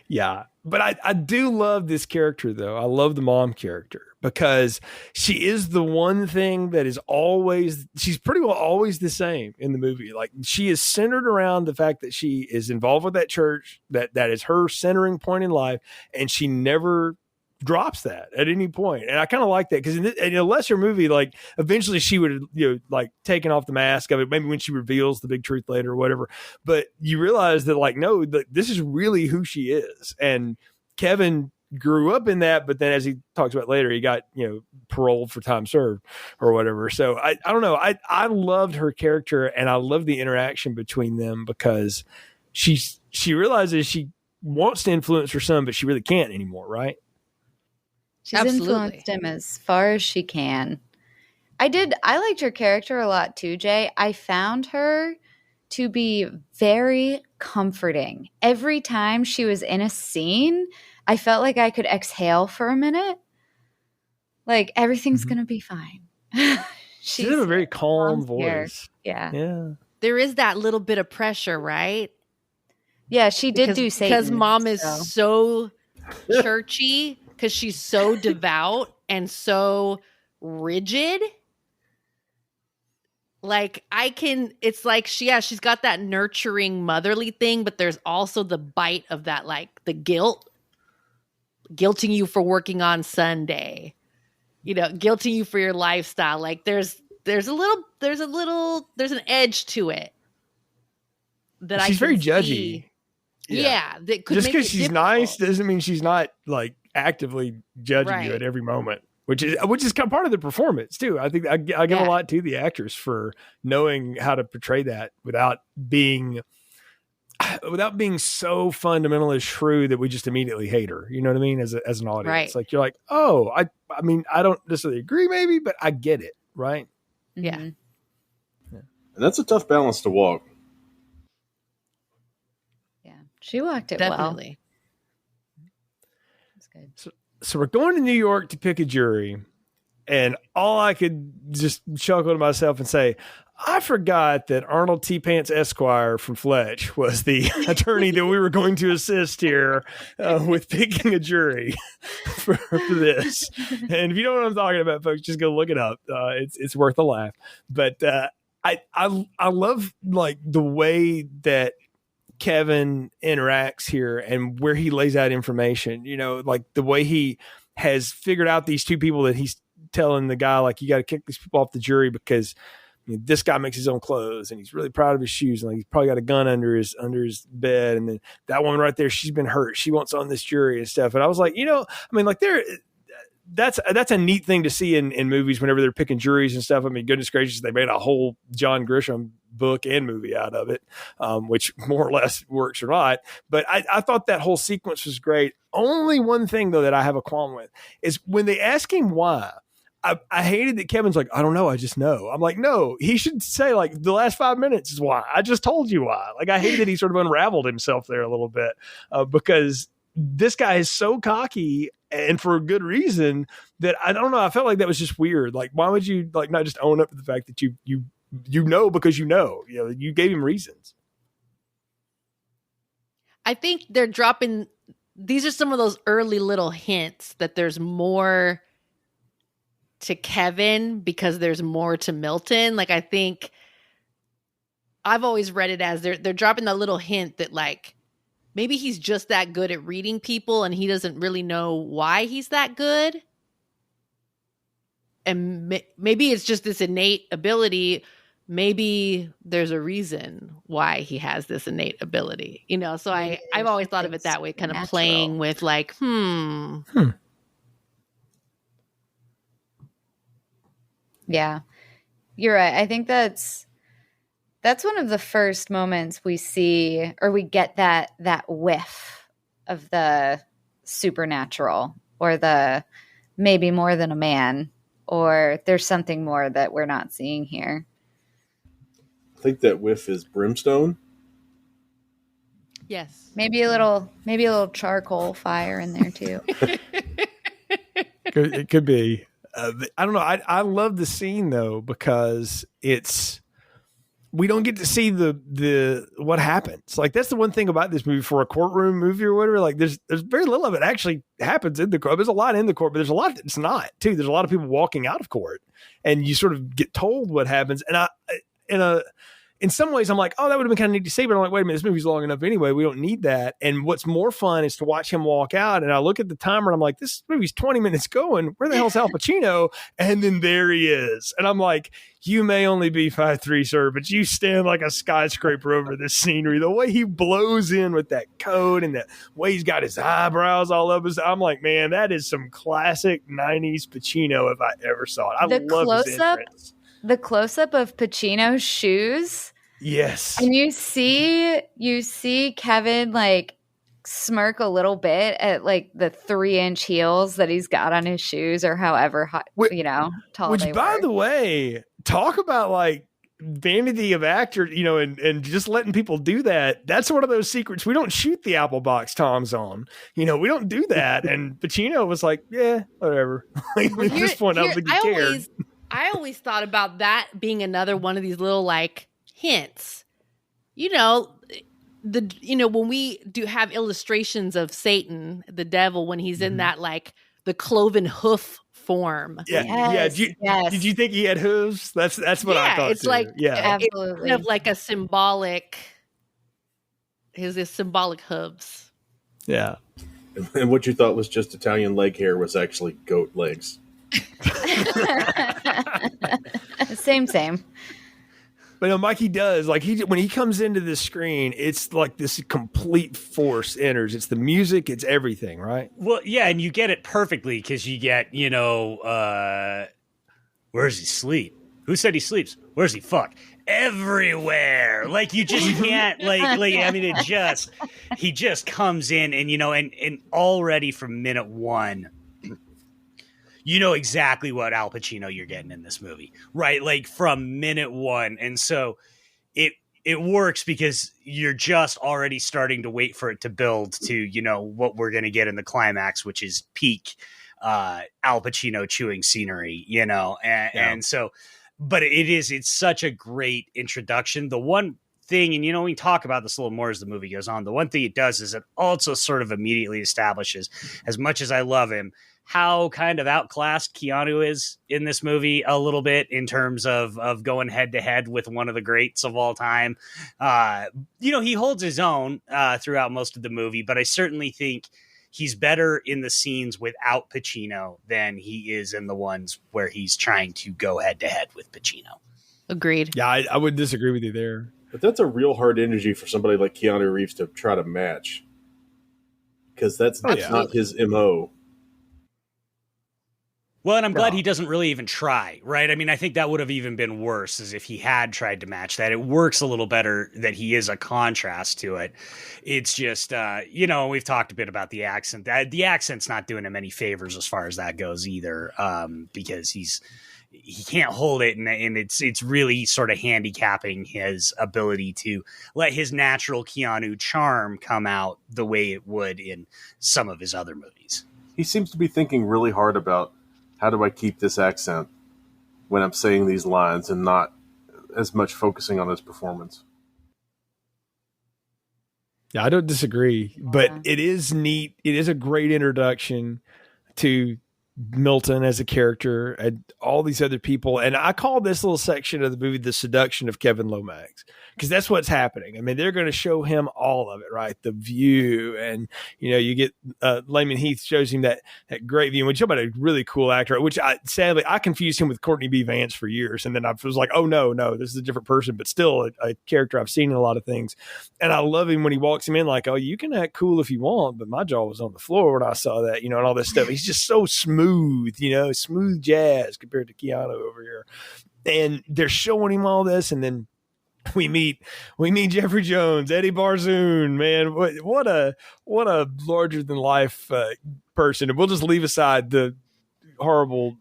Yeah, but I do love this character, though. I love the mom character because she is the one thing that is always, she's pretty well always the same in the movie. Like, she is centered around the fact that she is involved with that church, that is her centering point in life, and she never drops that at any point. And I kind of like that because in a lesser movie, like eventually she would, you know, like taken off the mask of it, maybe when she reveals the big truth later or whatever. But you realize that like, no, this is really who she is. And Kevin grew up in that, but then as he talks about later, he got, you know, paroled for time served or whatever. So I don't know. I loved her character and I love the interaction between them because she realizes she wants to influence her son, but she really can't anymore. Right. She's influenced him as far as she can. I liked her character a lot too, Jay. I found her to be very comforting. Every time she was in a scene, I felt like I could exhale for a minute. Like, everything's going to be fine. She has a very calm voice. Yeah. There is that little bit of pressure, right? Yeah, she did do Satan. Because Mom is so churchy. Because she's so devout and so rigid. Like, it's like she's got that nurturing motherly thing, but there's also the bite of that, like the guilting you for working on Sunday, you know, guilting you for your lifestyle. Like there's an edge to it that she's very judgy. See. Yeah. That could just because she's nice doesn't mean she's not like actively judging you at every moment, which is kind of part of the performance too. I think I give a lot to the actors for knowing how to portray that without being so fundamentally shrew that we just immediately hate her. You know what I mean? As an audience, right. Like you're like, oh, I mean, I don't necessarily agree maybe, but I get it. Right. Yeah. And that's a tough balance to walk. Yeah. She walked it Definitely. well. Good. So we're going to New York to pick a jury, and all I could just chuckle to myself and say, I forgot that Arnold T. Pants Esquire from Fletch was the attorney that we were going to assist here with picking a jury for this. And if you know what I'm talking about, folks, just go look it up. It's worth a laugh. But I love like the way that Kevin interacts here and where he lays out information, you know, like the way he has figured out these two people that he's telling the guy, like, you got to kick these people off the jury because this guy makes his own clothes and he's really proud of his shoes. And like, he's probably got a gun under his bed. And then that woman right there, she's been hurt. She wants on this jury and stuff. And I was like, like that's a neat thing to see in movies whenever they're picking juries and stuff. I mean, goodness gracious, they made a whole John Grisham book and movie out of it, which more or less works or not. But I thought that whole sequence was great. Only one thing, though, that I have a qualm with is when they ask him why. I hated that Kevin's like, I don't know, I just know. I'm like, no, he should say like the last 5 minutes is why. I just told you why. Like, I hate that he sort of unraveled himself there a little bit because this guy is so cocky and for a good reason that I don't know. I felt like that was just weird. Like, why would you like not just own up to the fact that you know because you gave him reasons. I think they're dropping. These are some of those early little hints that there's more to Kevin because there's more to Milton. Like, I think I've always read it as they're dropping that little hint that like maybe he's just that good at reading people and he doesn't really know why he's that good. And maybe it's just this innate ability. Maybe there's a reason why he has this innate ability, So I've always thought of it that way, kind of playing with like, Yeah, you're right. I think that's one of the first moments we see, or we get that whiff of the supernatural, or the maybe more than a man, or there's something more that we're not seeing here. I think that whiff is brimstone. Yes. Maybe a little charcoal fire in there too. It could be. I don't know. I love the scene though because we don't get to see the what happens. Like, that's the one thing about this movie for a courtroom movie or whatever. Like, there's very little of it actually happens in the court. There's a lot in the court, but there's a lot that's not too. There's a lot of people walking out of court, and you sort of get told what happens. And in some ways, I'm like, oh, that would have been kind of neat to see. But I'm like, wait a minute, this movie's long enough anyway. We don't need that. And what's more fun is to watch him walk out. And I look at the timer and I'm like, this movie's 20 minutes going. Where the hell's Al Pacino? And then there he is. And I'm like, you may only be 5'3", sir, but you stand like a skyscraper over this scenery. The way he blows in with that coat and the way he's got his eyebrows all up. I'm like, man, that is some classic 90s Pacino if I ever saw it. I love his entrance. The close-up of Pacino's shoes. Yes. And you see Kevin like smirk a little bit at like the 3-inch heels that he's got on his shoes, or however high, tall. Which, they by were. the way, talk about like vanity of actor, and just letting people do that. That's one of those secrets. We don't shoot the apple box Toms on. We don't do that. And Pacino was like, yeah, whatever. At this point, I don't think he cared. I always thought about that being another one of these little like hints. When we do have illustrations of Satan, the devil, when he's in that like the cloven hoof form. Yeah, yes, Did you think he had hooves? That's what I thought. It's too. like absolutely it's kind of like a symbolic. His symbolic hooves. Yeah. And what you thought was just Italian leg hair was actually goat legs. Same. But Mike, he does like when he comes into the screen, it's like this complete force enters. It's the music, it's everything, right? Well, yeah, and you get it perfectly because you get, where does he sleep? Who said he sleeps? Where's he fuck? Everywhere. Like, you just can't he just comes in and and already from minute one, you know exactly what Al Pacino you're getting in this movie, right? Like, from minute one. And so it works because you're just already starting to wait for it to build to, what we're going to get in the climax, which is peak Al Pacino chewing scenery, and so, but it's such a great introduction. The one thing, and we talk about this a little more as the movie goes on, the one thing it does is it also sort of immediately establishes, as much as I love him, how kind of outclassed Keanu is in this movie a little bit in terms of going head to head with one of the greats of all time. He holds his own throughout most of the movie, but I certainly think he's better in the scenes without Pacino than he is in the ones where he's trying to go head to head with Pacino. Agreed. Yeah, I would disagree with you there. But that's a real hard energy for somebody like Keanu Reeves to try to match, because that's not his MO. Well, and I'm glad he doesn't really even try, right? I mean, I think that would have even been worse as if he had tried to match that. It works a little better that he is a contrast to it. It's just, we've talked a bit about the accent. The accent's not doing him any favors as far as that goes either, because he can't hold it, and it's really sort of handicapping his ability to let his natural Keanu charm come out the way it would in some of his other movies. He seems to be thinking really hard about, how do I keep this accent when I'm saying these lines, and not as much focusing on his performance? Yeah, I don't disagree, but it is neat. It is a great introduction to Milton as a character and all these other people. And I call this little section of the movie the seduction of Kevin Lomax, because that's what's happening. I mean, they're going to show him all of it, right? The view, and you get Layman Heath shows him that great view. When you talk about a really cool actor, which sadly I confused him with Courtney B. Vance for years, and then I was like, oh no, this is a different person, but still a character I've seen in a lot of things. And I love him when he walks him in like, oh, you can act cool if you want, but my jaw was on the floor when I saw that, and all this stuff. He's just so smooth, smooth jazz compared to Keanu over here. And they're showing him all this, and then we meet Jeffrey Jones, Eddie Barzoon, man. What a larger than life person. And we'll just leave aside the horrible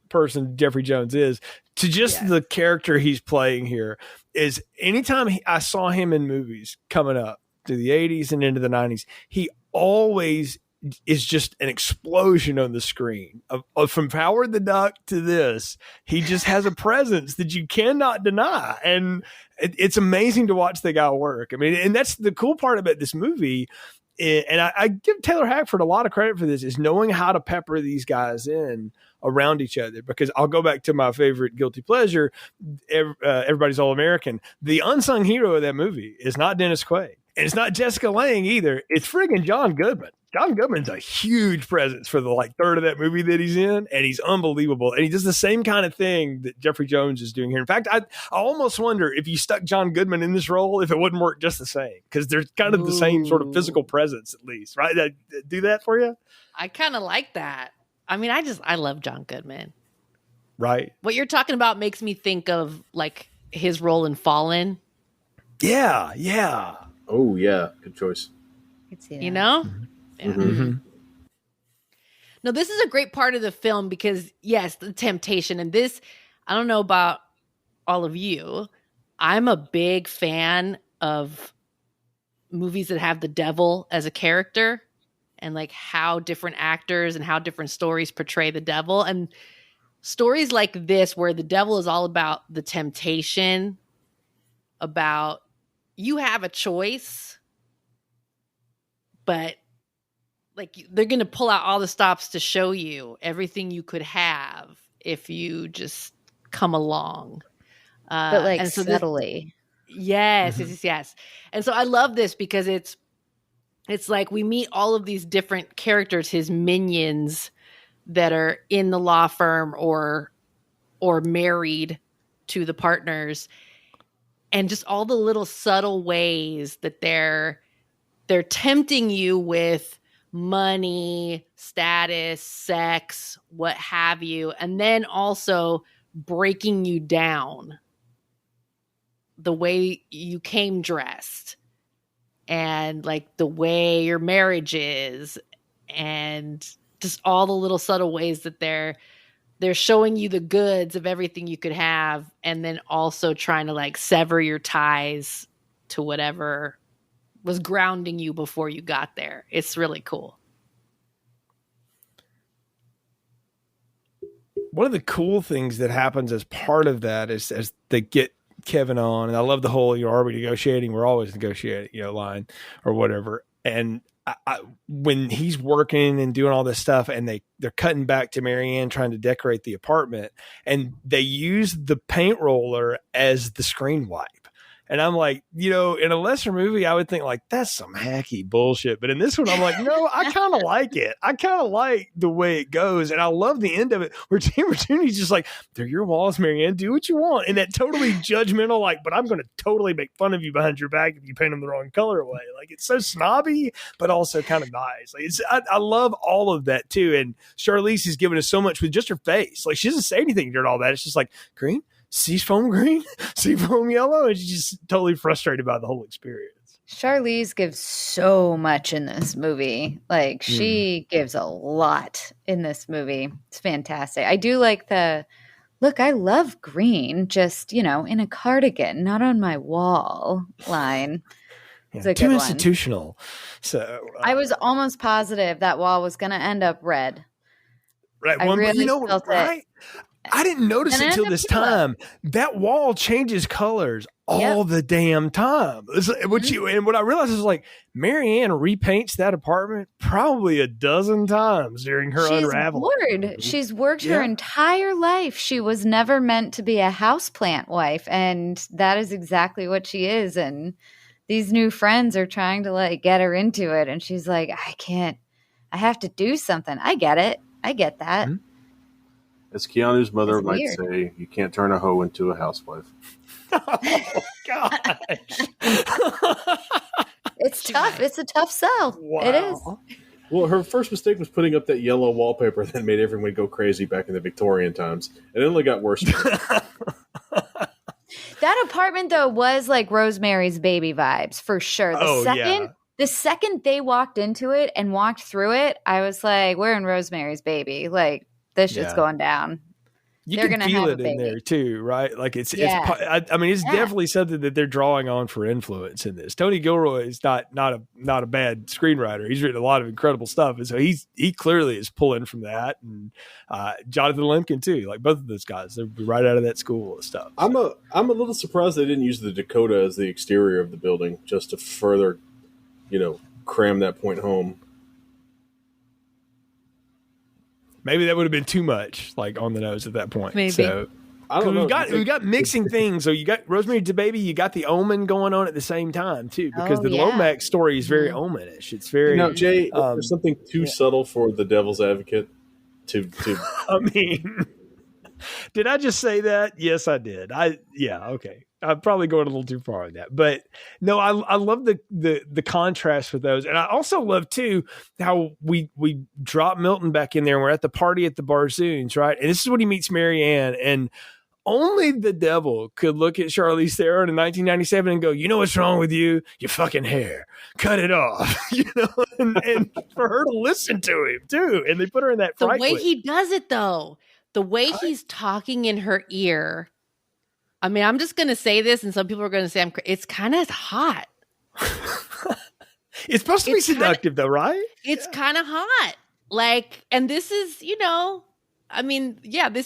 person Jeffrey Jones is, to just the character he's playing here. Is anytime I saw him in movies coming up to the 80s and into the 90s, he always is just an explosion on the screen. From Howard the Duck to this, he just has a presence that you cannot deny. And it's amazing to watch the guy work. I mean, and that's the cool part about this movie. And I give Taylor Hackford a lot of credit for this, is knowing how to pepper these guys in around each other. Because I'll go back to my favorite guilty pleasure, Everybody's All American. The unsung hero of that movie is not Dennis Quaid. And it's not Jessica Lange either. It's friggin' John Goodman. John Goodman's a huge presence for the third of that movie that he's in, and he's unbelievable. And he does the same kind of thing that Jeffrey Jones is doing here. In fact, I almost wonder if you stuck John Goodman in this role, if it wouldn't work just the same, because there's kind of the same sort of physical presence, at least, right? Do that for you? I kind of like that. I mean, I love John Goodman. Right. What you're talking about makes me think of his role in Fallen. Yeah. Oh yeah, good choice. Could see that. Yeah. Mm-hmm. No, this is a great part of the film because, yes, the temptation. And this, I don't know about all of you, I'm a big fan of movies that have the devil as a character, and how different actors and how different stories portray the devil. And stories like this, where the devil is all about the temptation, about you have a choice, but they're going to pull out all the stops to show you everything you could have if you just come along. But and so subtly. Yes. And so I love this because it's we meet all of these different characters, his minions that are in the law firm or married to the partners, and just all the little subtle ways that they're tempting you with money, status, sex, what have you, and then also breaking you down the way you came dressed, and the way your marriage is, and just all the little subtle ways that they're showing you the goods of everything you could have, and then also trying to sever your ties to whatever was grounding you before you got there. It's really cool. One of the cool things that happens as part of that is, as they get Kevin on, and I love the whole, are we negotiating? We're always negotiating, line or whatever. And when he's working and doing all this stuff, and they're cutting back to Marianne trying to decorate the apartment, and they use the paint roller as the screen wipe. And I'm like, in a lesser movie, I would think like, that's some hacky bullshit. But in this one, I'm like, no, I kind of like it. I kind of like the way it goes. And I love the end of it where Tamara Tooney's just like, they're your walls, Marianne, do what you want. And that totally judgmental, like, but I'm going to totally make fun of you behind your back if you paint them the wrong color way. Like, it's so snobby, but also kind of nice. Like, I love all of that too. And Charlize has given us so much with just her face. Like, she doesn't say anything during all that. It's just like, green, seafoam green, seafoam yellow, and she's just totally frustrated by the whole experience. Charlize gives so much in this movie. Like, she gives a lot in this movie. It's fantastic. I do like look, I love green, just, in a cardigan, not on my wall line. It's a too good institutional. One. So I was almost positive that wall was going to end up red. Right. I really felt right? it. I didn't notice it until this time. That wall changes colors all the damn time. And what I realized is like Marianne repaints that apartment probably a dozen times during her unraveling. She's worked her entire life. She was never meant to be a houseplant wife, and that is exactly what she is. And these new friends are trying to like get her into it, and she's like, I have to do something. I get it. I get that. Mm-hmm. As Keanu's mother might say, you can't turn a hoe into a housewife. Oh, gosh. It's tough. It's a tough sell. Wow. It is. Well, her first mistake was putting up that yellow wallpaper that made everyone go crazy back in the Victorian times. And it only got worse. That apartment, though, was like Rosemary's Baby vibes, for sure. The second they walked into it and walked through it, I was like, we're in Rosemary's Baby. Like, this shit's going down. They're can feel it in there too, right? Like it's definitely something that they're drawing on for influence in this. Tony Gilroy is not a bad screenwriter. He's written a lot of incredible stuff, and so he clearly is pulling from that. And Jonathan Lemkin too, like both of those guys, they're right out of that school and stuff. So. I'm a little surprised they didn't use the Dakota as the exterior of the building just to further, cram that point home. Maybe that would have been too much, like on the nose at that point. Maybe. So I don't know. We've got mixing things. So you got Rosemary's Baby, you got the Omen going on at the same time too, because the Lomax story is very Omenish. It's very. Jay, there's something too subtle for the Devil's Advocate. To I mean, did I just say that? Yes, I did. Okay. I'm probably going a little too far on that, but no, I love the contrast with those. And I also love too, how we drop Milton back in there and we're at the party at the Barzoons, right? And this is when he meets Marianne, and only the devil could look at Charlize Theron in 1997 and go, you know what's wrong with you? Your fucking hair. Cut it off. And for her to listen to him too. And they put her in that fright. The way he does it though, the way he's talking in her ear. I mean, I'm just going to say this, and some people are going to say it's kind of hot. It's supposed to be seductive, though, right? It's kind of hot. Like, and this is, this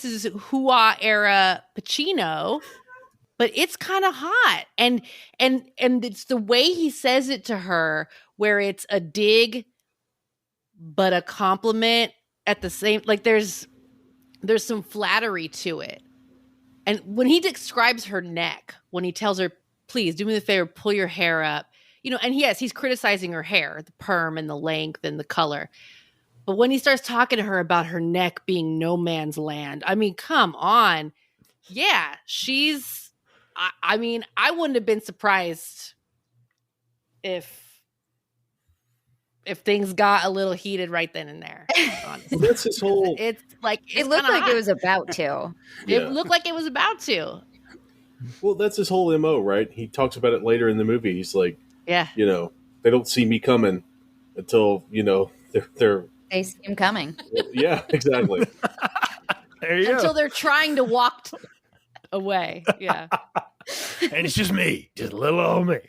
is Hua era Pacino, but it's kind of hot. And it's the way he says it to her, where it's a dig, but a compliment at the same, like there's some flattery to it. And when he describes her neck, when he tells her, please do me the favor, pull your hair up, and yes, he's criticizing her hair, the perm and the length and the color. But when he starts talking to her about her neck being no man's land, I mean, come on. Yeah, I wouldn't have been surprised if things got a little heated right then and there. Honestly. That's his whole. It looked like it was about to. It looked like it was about to. Well, that's his whole MO, right? He talks about it later in the movie. He's like, they don't see me coming until they see him coming. Yeah, exactly. There you until go. They're trying to walk away. Yeah. And it's just me, just little old me.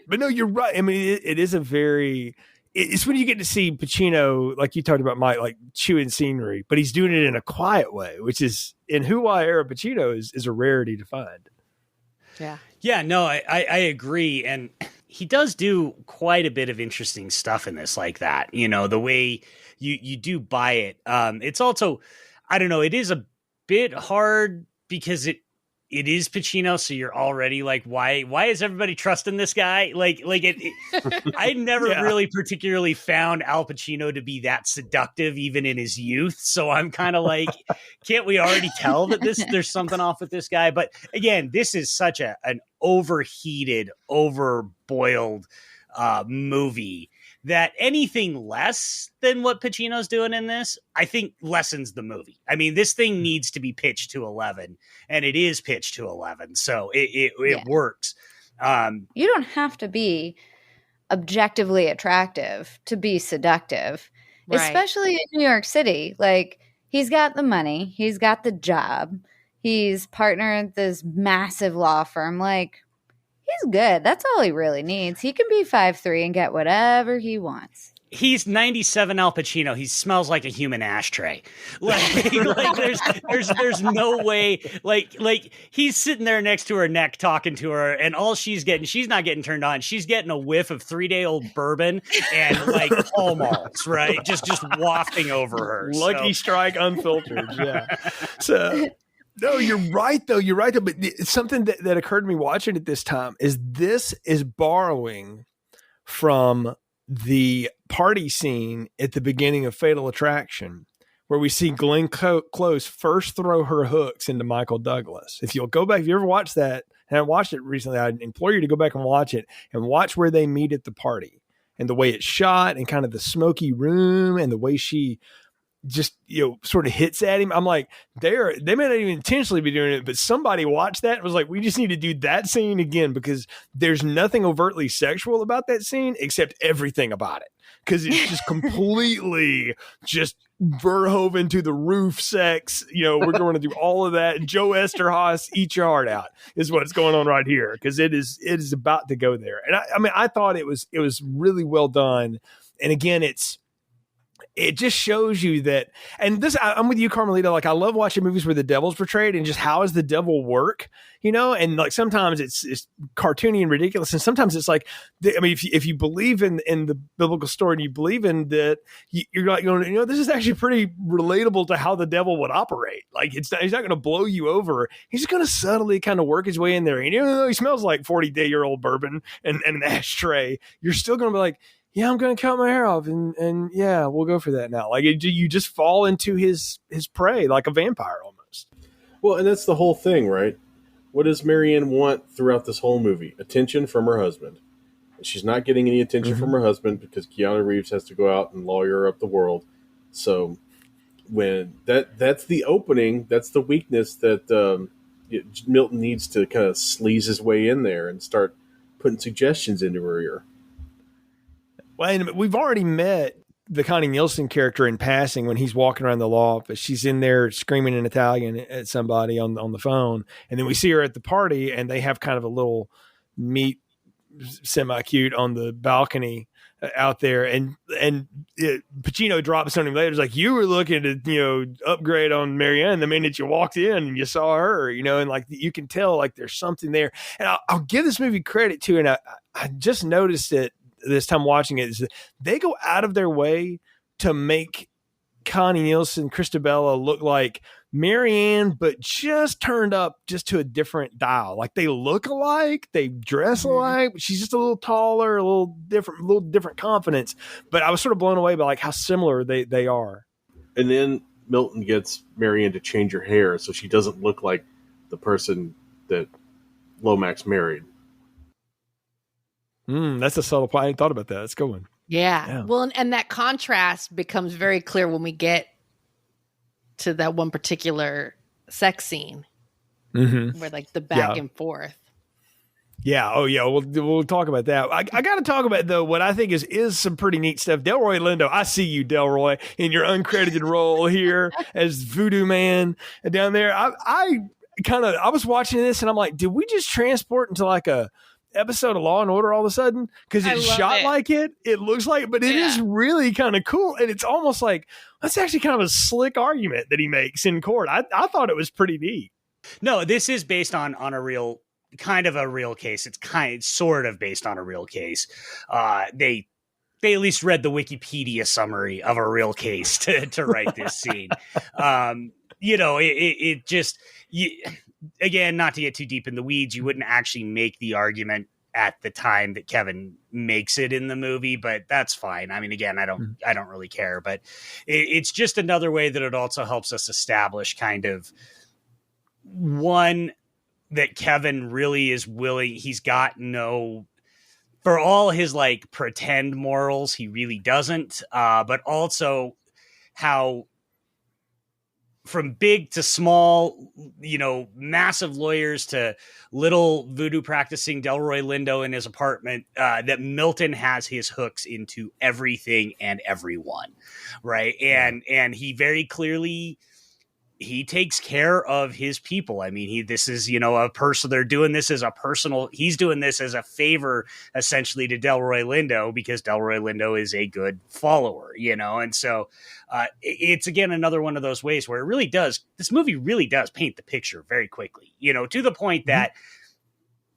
But no, you're right. I mean, it is a very. It's when you get to see Pacino, like you talked about, Mike, like chewing scenery, but he's doing it in a quiet way, which is in Hua era Pacino is a rarity to find. Yeah. Yeah, no, I agree. And he does do quite a bit of interesting stuff in this like that. The way you do buy it. It's also, I don't know, it is a bit hard because it is Pacino, so you're already like, why is everybody trusting this guy? I never really particularly found Al Pacino to be that seductive, even in his youth. So I'm kind of like, can't we already tell that there's something off with this guy? But again, this is such an overheated, overboiled movie that anything less than what Pacino's doing in this, I think lessens the movie. I mean, this thing needs to be pitched to 11, and it is pitched to 11. So it works. You don't have to be objectively attractive to be seductive, especially in New York City. Like, he's got the money, he's got the job, he's partnered at this massive law firm. Like, he's good. That's all he really needs. He can be 5'3" and get whatever he wants. He's 97 Al Pacino. He smells like a human ashtray. There's no way. Like he's sitting there next to her neck talking to her, and all she's not getting turned on. She's getting a whiff of 3-day-old bourbon and like Pall Malls, right? Just wafting over her. Lucky Strike unfiltered. Yeah. So. No, you're right though. But something that occurred to me watching it this time is this is borrowing from the party scene at the beginning of Fatal Attraction, where we see Glenn Close first throw her hooks into Michael Douglas. If you'll go back, if you ever watched that, and I watched it recently, I'd implore you to go back and watch it and watch where they meet at the party and the way it's shot and kind of the smoky room and the way she just, sort of hits at him. I'm like, they may not even intentionally be doing it, but somebody watched that and was like, we just need to do that scene again, because there's nothing overtly sexual about that scene except everything about it. Because it's just completely just Verhoeven to the roof sex. We're going to do all of that. Joe Esterhaus, eat your heart out is what's going on right here, because it is about to go there. And I thought it was really well done. And again, it just shows you that, and this, I'm with you, Carmelita. Like, I love watching movies where the devil's portrayed and just how does the devil work, and like sometimes it's cartoony and ridiculous. And sometimes it's like, if you believe in the biblical story and you believe in that, you're like, this is actually pretty relatable to how the devil would operate. Like, he's not going to blow you over. He's just going to subtly kind of work his way in there. And even though he smells like 40-day-old bourbon and an ashtray, you're still going to be like, yeah, I'm going to cut my hair off, and yeah, we'll go for that now. Like, you just fall into his prey like a vampire almost. Well, and that's the whole thing, right? What does Marianne want throughout this whole movie? Attention from her husband. And she's not getting any attention from her husband because Keanu Reeves has to go out and lawyer up the world. So when that's the opening, that's the weakness that Milton needs to kind of sleaze his way in there and start putting suggestions into her ear. Well, and we've already met the Connie Nielsen character in passing when he's walking around the law office. She's in there screaming in Italian at somebody on the phone. And then we see her at the party, and they have kind of a little meet semi-cute on the balcony out there. And Pacino drops on him later. It's like, you were looking to, upgrade on Marianne the minute you walked in and you saw her, and like you can tell like there's something there. And I'll give this movie credit too. And I just noticed it this time watching it, is that they go out of their way to make Connie Nielsen, Christabella look like Marianne, but just turned up just to a different dial. Like, they look alike, they dress alike, but she's just a little taller, a little different confidence. But I was sort of blown away by like how similar they are. And then Milton gets Marianne to change her hair so she doesn't look like the person that Lomax married. That's a subtle point. I hadn't thought about that. That's a good one. Yeah. Well, and that contrast becomes very clear when we get to that one particular sex scene where like the back and forth. Yeah. Oh, yeah. We'll talk about that. I got to talk about, though, what I think is some pretty neat stuff. Delroy Lindo, I see you, Delroy, in your uncredited role here as Voodoo Man down there. I was watching this and I'm like, did we just transport into like a episode of Law and Order all of a sudden? Because it's shot like it looks like it, but it is really kind of cool. And it's almost like, that's actually kind of a slick argument that he makes in court. I thought it was pretty neat. No, this is based on a real case. It's sort of based on a real case. They at least read the Wikipedia summary of a real case to write this scene. again, not to get too deep in the weeds, you wouldn't actually make the argument at the time that Kevin makes it in the movie, but that's fine. I mean, again, I don't really care, but it's just another way that it also helps us establish kind of one, that Kevin really is willing. He's got no, for all his like pretend morals, he really doesn't, but also how from big to small, massive lawyers to little voodoo practicing Delroy Lindo in his apartment, that Milton has his hooks into everything and everyone. Right. And he very clearly, he takes care of his people. I mean, this is, a person, they're doing this as a personal, he's doing this as a favor essentially to Delroy Lindo, because Delroy Lindo is a good follower, and so it's again, another one of those ways where this movie really does paint the picture very quickly, to the point that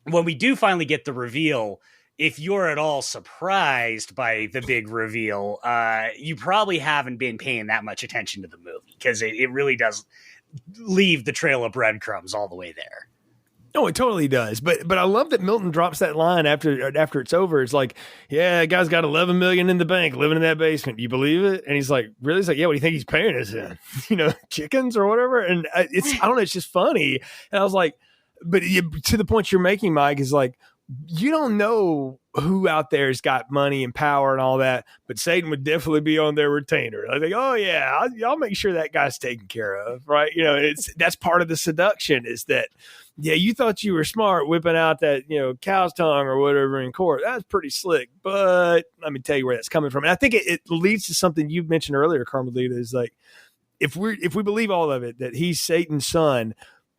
when we do finally get the reveal, if you're at all surprised by the big reveal, you probably haven't been paying that much attention to the movie, because it really does leave the trail of breadcrumbs all the way there. No, it totally does. But I love that Milton drops that line after it's over. It's like, yeah, the guy's got $11 million in the bank living in that basement. Do you believe it? And he's like, really? He's like, yeah, what do you think he's paying us in? Chickens or whatever. And I don't know, it's just funny. And I was like, but to the point you're making, Mike, is like, you don't know who out there has got money and power and all that, but Satan would definitely be on their retainer. I think, oh yeah, I'll make sure that guy's taken care of, right? That's part of the seduction, is that, yeah, you thought you were smart whipping out that, cow's tongue or whatever in court. That's pretty slick, but let me tell you where that's coming from. And I think it leads to something you mentioned earlier, Carmelita, is like, if we believe all of it, that he's Satan's son,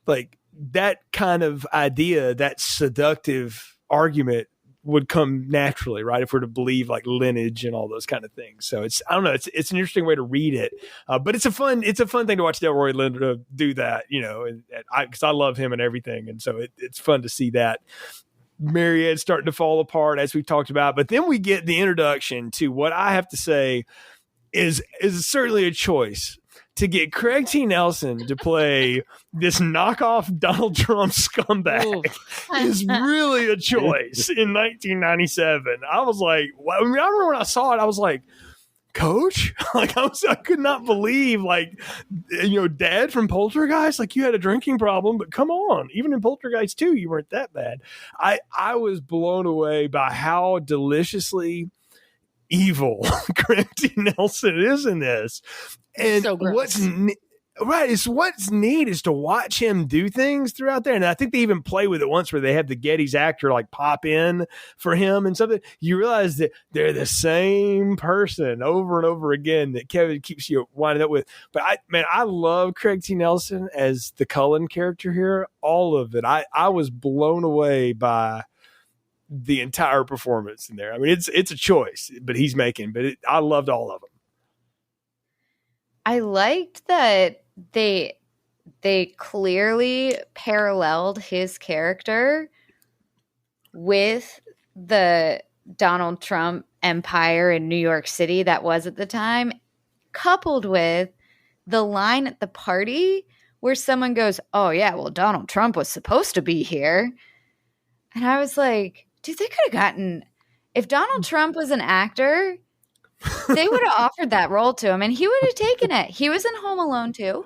like that kind of idea, that seductive argument would come naturally, right? If we're to believe like lineage and all those kind of things. So I don't know, it's an interesting way to read it, but it's a fun thing to watch Delroy Lindo do that, because I love him and everything, and so it's fun to see that Mariette's starting to fall apart, as we've talked about. But then we get the introduction to what I have to say is certainly a choice. To get Craig T. Nelson to play this knockoff Donald Trump scumbag is really a choice in 1997. I was like, I remember when I saw it, I was like, Coach? Like I could not believe, like, Dad from Poltergeist, like you had a drinking problem, but come on, even in Poltergeist 2, you weren't that bad. I was blown away by how deliciously evil Craig T. Nelson is in this. And so what's neat is to watch him do things throughout there. And I think they even play with it once where they have the Getty's actor like pop in for him and something. You realize that they're the same person over and over again that Kevin keeps you winding up with. But I love Craig T. Nelson as the Cullen character here. All of it. I was blown away by the entire performance in there. I mean, it's a choice, but he's making, but I loved all of them. I liked that they clearly paralleled his character with the Donald Trump empire in New York City that was at the time, coupled with the line at the party where someone goes, oh yeah, well, Donald Trump was supposed to be here. And I was like, dude, they could have gotten, if Donald Trump was an actor, they would have offered that role to him and he would have taken it. He was in Home Alone too.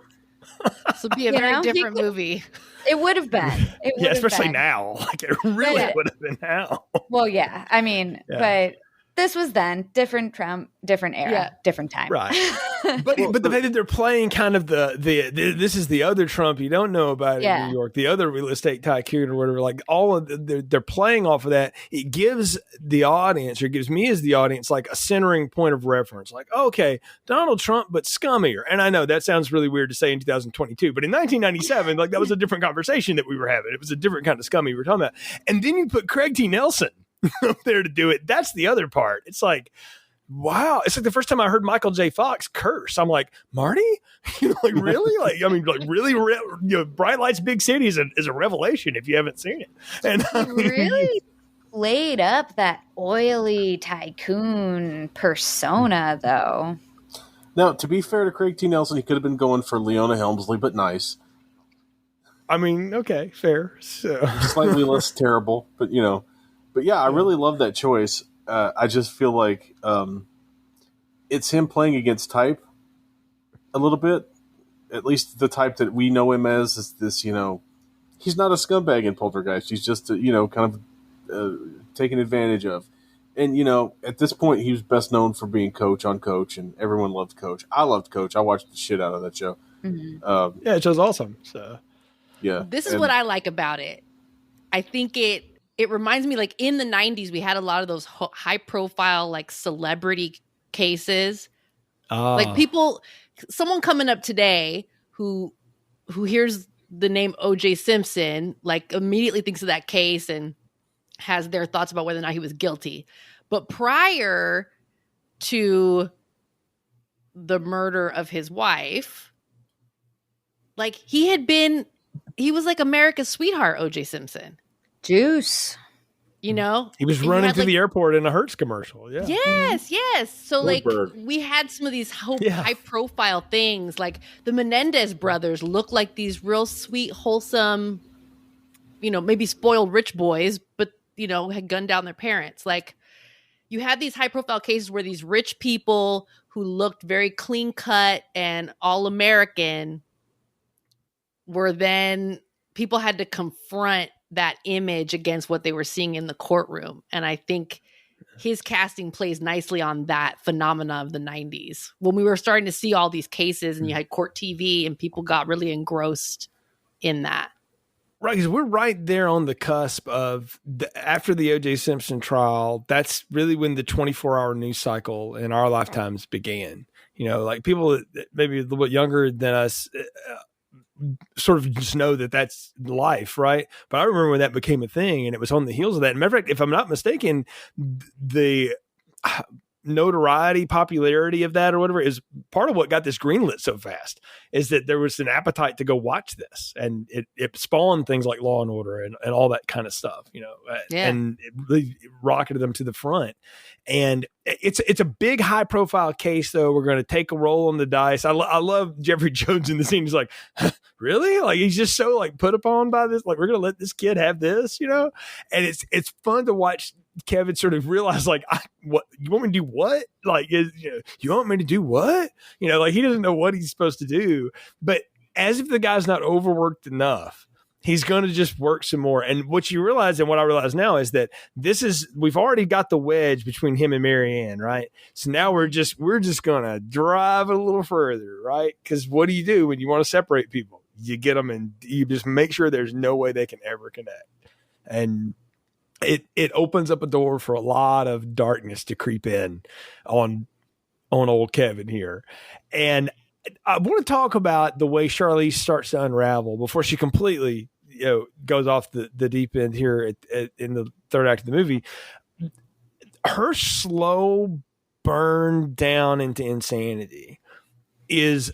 This would be a very different movie. It would have been. Yeah, especially now. Like it really would have been now. Well, yeah. I mean, but this was then, different Trump, different era, different time. Right. But the way that they're playing kind of the this is the other Trump you don't know about in New York, the other real estate tycoon or whatever, like all of they're playing off of that. It gives the audience, or it gives me as the audience, like a centering point of reference. Like, okay, Donald Trump, but scummier. And I know that sounds really weird to say in 2022, but in 1997, like that was a different conversation that we were having. It was a different kind of scummy we were talking about. And then you put Craig T. Nelson up there to do it. That's the other part. It's like, wow. It's like the first time I heard Michael J. Fox curse. I'm like, Marty? Like really? Like, I mean, like really, Bright Lights, Big City is a revelation if you haven't seen it. And really played up that oily tycoon persona, though. Now, to be fair to Craig T. Nelson, he could have been going for Leona Helmsley, but nice. I mean, okay, fair. So Slightly less terrible, but yeah, I really love that choice. I just feel like it's him playing against type a little bit. At least the type that we know him as is this, he's not a scumbag in Poltergeist. He's just, kind of taken advantage of. And, at this point, he was best known for being Coach on Coach, and everyone loved Coach. I loved Coach. I watched the shit out of that show. Mm-hmm. Yeah, it was awesome. So yeah. This is what I like about it. I think it reminds me, like, in the 90s, we had a lot of those high-profile, like, celebrity cases. Like, someone coming up today who hears the name O.J. Simpson, like, immediately thinks of that case and has their thoughts about whether or not he was guilty. But prior to the murder of his wife, like, he was like America's sweetheart, O.J. Simpson. Juice. he was running through the airport in a Hertz commercial. Yeah. Yes. So Goldberg. like we had some of these high profile things, like the Menendez brothers look like these real sweet, wholesome, maybe spoiled rich boys, but had gunned down their parents. Like, you had these high profile cases where these rich people who looked very clean cut and all American were then people had to confront that image against what they were seeing in the courtroom. And I think his casting plays nicely on that phenomena of the 90s when we were starting to see all these cases and you had court TV and people got really engrossed in that. Right, because we're right there on the cusp of after the O.J. Simpson trial. That's really when the 24-hour news cycle in our lifetimes began. Like people that maybe a little bit younger than us sort of just know that that's life, right? But I remember when that became a thing, and it was on the heels of that. Matter of fact, if I'm not mistaken, the notoriety, popularity of that or whatever is part of what got this greenlit so fast, is that there was an appetite to go watch this, and it spawned things like Law and Order and all that kind of stuff, and it really rocketed them to the front. And it's a big high profile case, though. We're going to take a roll on the dice. I love Jeffrey Jones in the scene. He's like, really? Like, he's just so like put upon by this. Like, we're going to let this kid have this, and it's fun to watch Kevin sort of realize, like, what you want me to do? What? Like, you want me to do what? Like, he doesn't know what he's supposed to do, but as if the guy's not overworked enough, he's going to just work some more. And what you realize, and what I realize now, is that we've already got the wedge between him and Marianne, right? So now we're just going to drive it a little further, right? Because what do you do when you want to separate people? You get them and you just make sure there's no way they can ever connect. And it opens up a door for a lot of darkness to creep in on old Kevin here. And I want to talk about the way Charlize starts to unravel before she completely, goes off the deep end here in the third act of the movie. Her slow burn down into insanity is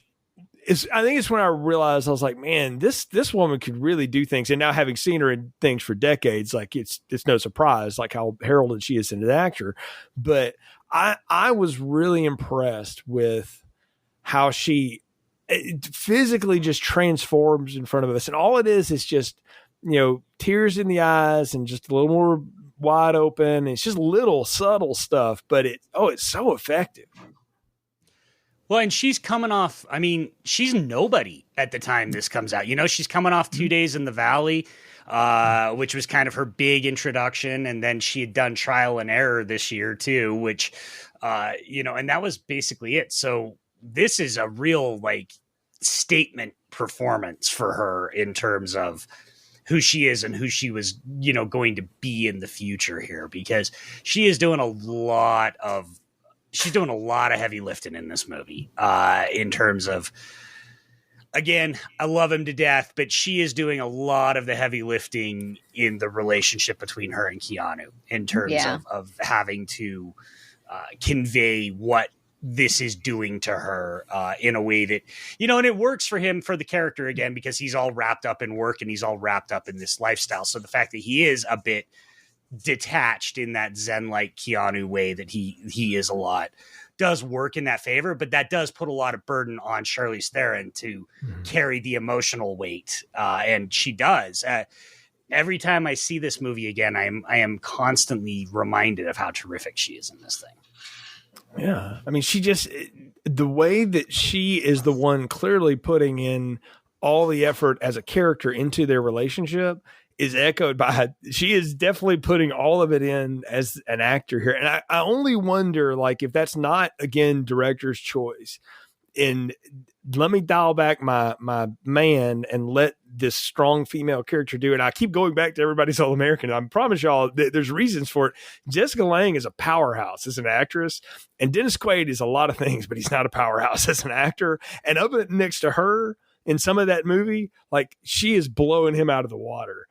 I think it's when I realized, I was like, man, this woman could really do things. And now, having seen her in things for decades, like it's no surprise, like how heralded she is as an actor. But I was really impressed with how she physically just transforms in front of us. And all it is just, tears in the eyes and just a little more wide open. It's just little subtle stuff, but it's so effective. Well, and she's coming off, she's nobody at the time this comes out. She's coming off 2 Days in the Valley, which was kind of her big introduction. And then she had done Trial and Error this year too, which, and that was basically it. So this is a real statement performance for her in terms of who she is and who she was, going to be in the future here, because she is doing a lot of heavy lifting in this movie, in terms of, again, I love him to death, but she is doing a lot of the heavy lifting in the relationship between her and Keanu in terms of having to convey what this is doing to her in a way that, and it works for him, for the character, again, because he's all wrapped up in work and he's all wrapped up in this lifestyle. So the fact that he is a bit detached in that Zen-like Keanu way that he is a lot, does work in that favor, but that does put a lot of burden on Charlize Theron to carry the emotional weight. And she does. Every time I see this movie again, I am constantly reminded of how terrific she is in this thing. Yeah. I mean, the way that she is the one clearly putting in all the effort as a character into their relationship is echoed by, she is definitely putting all of it in as an actor here. And I only wonder, like, if that's not, again, director's choice. And let me dial back my man and let this strong female character do it. I keep going back to Everybody's All American. I promise y'all there's reasons for it. Jessica Lange is a powerhouse as an actress, and Dennis Quaid is a lot of things, but he's not a powerhouse as an actor. And up next to her in some of that movie, like, she is blowing him out of the water.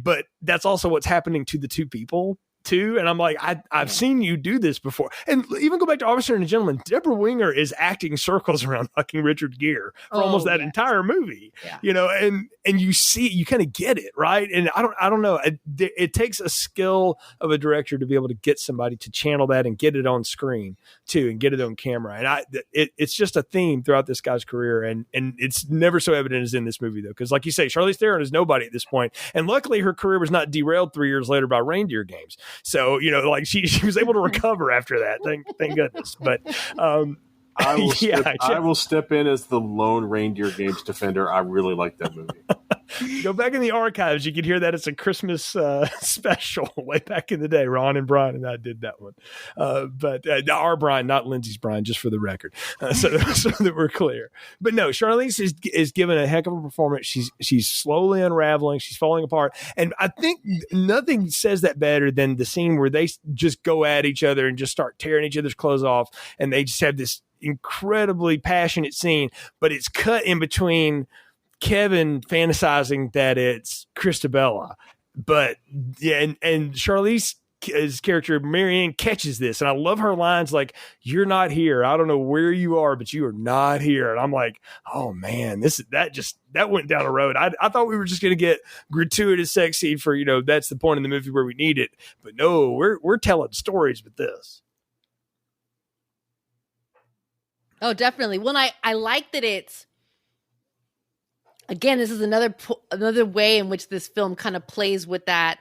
But that's also what's happening to the two people too. And I'm like, I've seen you do this before. And even go back to Officer and a Gentleman, Deborah Winger is acting circles around fucking Richard Gere for almost that entire movie, you know, and you kind of get it. Right. And I don't know. It takes a skill of a director to be able to get somebody to channel that and get it on screen too, and get it on camera. And it's just a theme throughout this guy's career. And it's never so evident as in this movie though. Cause like you say, Charlize Theron is nobody at this point. And luckily her career was not derailed 3 years later by Reindeer Games. So, you know, like she was able to recover after that. Thank goodness. But I will step in as the lone Reindeer Games defender. I really like that movie. Go back in the archives. You can hear that it's a Christmas special way back in the day. Ron and Brian and I did that one. But our Brian, not Lindsey's Brian, just for the record. So that we're clear. But no, Charlize is giving a heck of a performance. She's slowly unraveling. She's falling apart. And I think nothing says that better than the scene where they just go at each other and just start tearing each other's clothes off. And they just have this incredibly passionate scene, but it's cut in between Kevin fantasizing that it's Christabella, but yeah, and Charlize's character Marianne catches this, and I love her lines like, "You're not here. I don't know where you are, but you are not here." And I'm like, "Oh man, that went down a road." I thought we were just going to get gratuitous sex scene for, you know, that's the point in the movie where we need it, but no, we're telling stories with this. Oh, definitely. Well, I like that it's. Again, this is another way in which this film kind of plays with that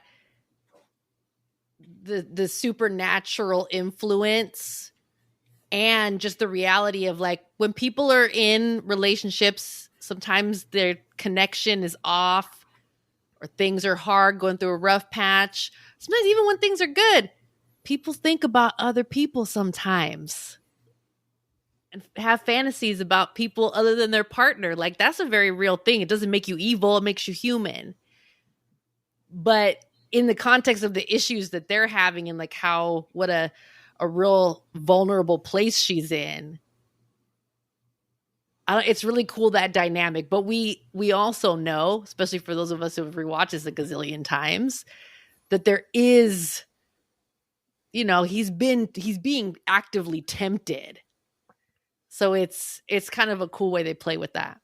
the supernatural influence and just the reality of, like, when people are in relationships, sometimes their connection is off or things are hard, going through a rough patch. Sometimes even when things are good, people think about other people sometimes. And have fantasies about people other than their partner. Like, that's a very real thing. It doesn't make you evil. It makes you human. But in the context of the issues that they're having and, like, what a real vulnerable place she's in, it's really cool, that dynamic. But we also know, especially for those of us who have rewatched this a gazillion times, that there is, you know, he's being actively tempted. So it's kind of a cool way they play with that.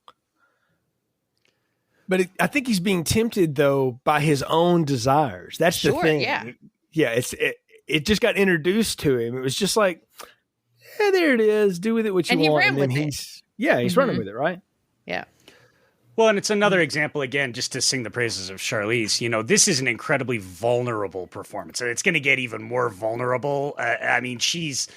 But I think he's being tempted, though, by his own desires. That's the thing. Yeah. It just got introduced to him. It was just like, there it is. Do with it what you want. He ran with it. He's running with it, right? Yeah. Well, and it's another example, again, just to sing the praises of Charlize. You know, this is an incredibly vulnerable performance, and it's going to get even more vulnerable. I mean, she's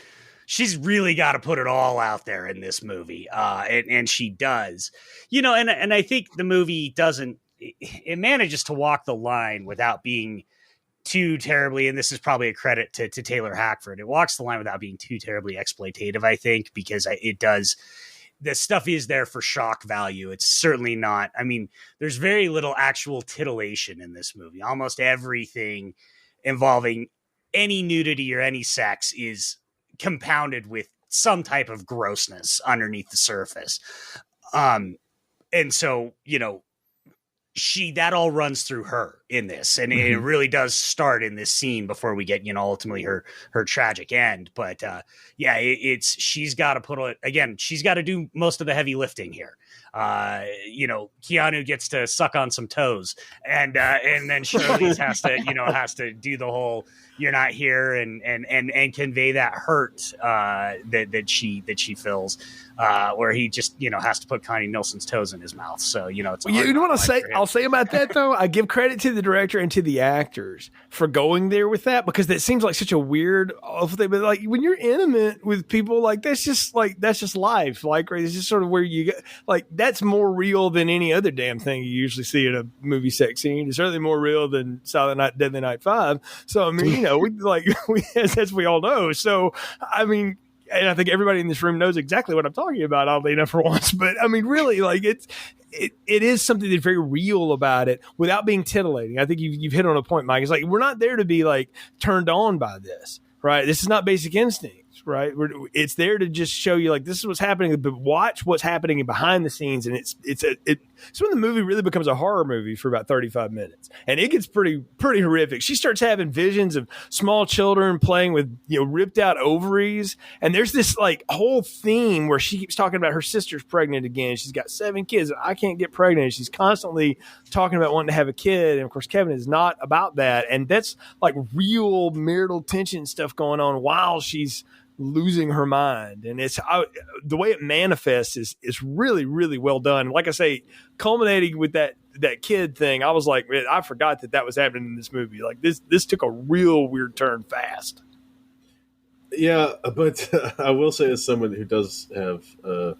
really got to put it all out there in this movie. And she does, you know, and I think the movie it manages to walk the line without being too terribly, and this is probably a credit to Taylor Hackford. It walks the line without being too terribly exploitative, I think, because the stuff is there for shock value. It's certainly not. I mean, there's very little actual titillation in this movie. Almost everything involving any nudity or any sex is compounded with some type of grossness underneath the surface. And so, you know, that all runs through her in this, and it really does start in this scene before we get, you know, ultimately her tragic end. But she's got to she's got to do most of the heavy lifting here. Keanu gets to suck on some toes, and then Charlize has to do the whole "you're not here" and convey that hurt that she feels, where he just has to put Connie Nielsen's toes in his mouth. So it's you know what I'll say about that though. I give credit to the director and to the actors for going there with that, because that seems like such a weird awful thing. But like when you're intimate with people, like that's just life. Like it's just sort of where you get, like that's more real than any other damn thing you usually see in a movie sex scene. It's certainly more real than Silent Night, Deadly Night 5. So I mean, as we all know. So I mean. And I think everybody in this room knows exactly what I'm talking about, oddly enough, for once. But I mean, really, like it is something that's very real about it without being titillating. I think you've hit on a point, Mike. It's like we're not there to be like turned on by this, right? This is not Basic Instinct, right? It's there to just show you like this is what's happening, but watch what's happening behind the scenes, and it's when the movie really becomes a horror movie for about 35 minutes, and it gets pretty horrific. She starts having visions of small children playing with ripped out ovaries, and there's this like whole theme where she keeps talking about her sister's pregnant again. She's got 7 kids. I can't get pregnant. She's constantly talking about wanting to have a kid, and of course Kevin is not about that, and that's like real marital tension stuff going on while she's losing her mind. And it's the way it manifests is really, really well done. Like I say, culminating with that kid thing, I was like, man, I forgot that was happening in this movie. Like this took a real weird turn fast. Yeah, but I will say, as someone who does have a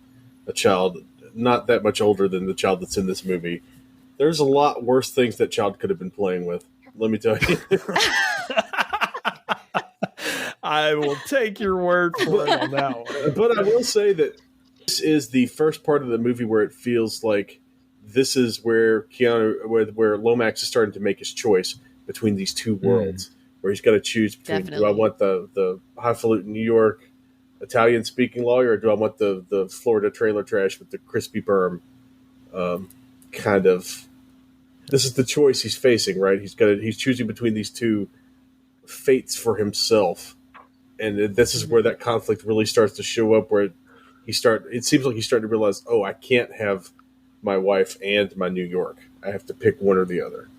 child not that much older than the child that's in this movie, there's a lot worse things that child could have been playing with. Let me tell you. I will take your word for it on that one. But I will say that this is the first part of the movie where it feels like this is where where Lomax is starting to make his choice between these two worlds, where he's got to choose between, Definitely. do I want the highfalutin New York Italian-speaking lawyer, or do I want the Florida trailer trash with the crispy berm kind of... This is the choice he's facing, right? He's choosing between these two fates for himself. And this is where that conflict really starts to show up, where it seems like he's starting to realize, oh, I can't have my wife and my New York. I have to pick one or the other.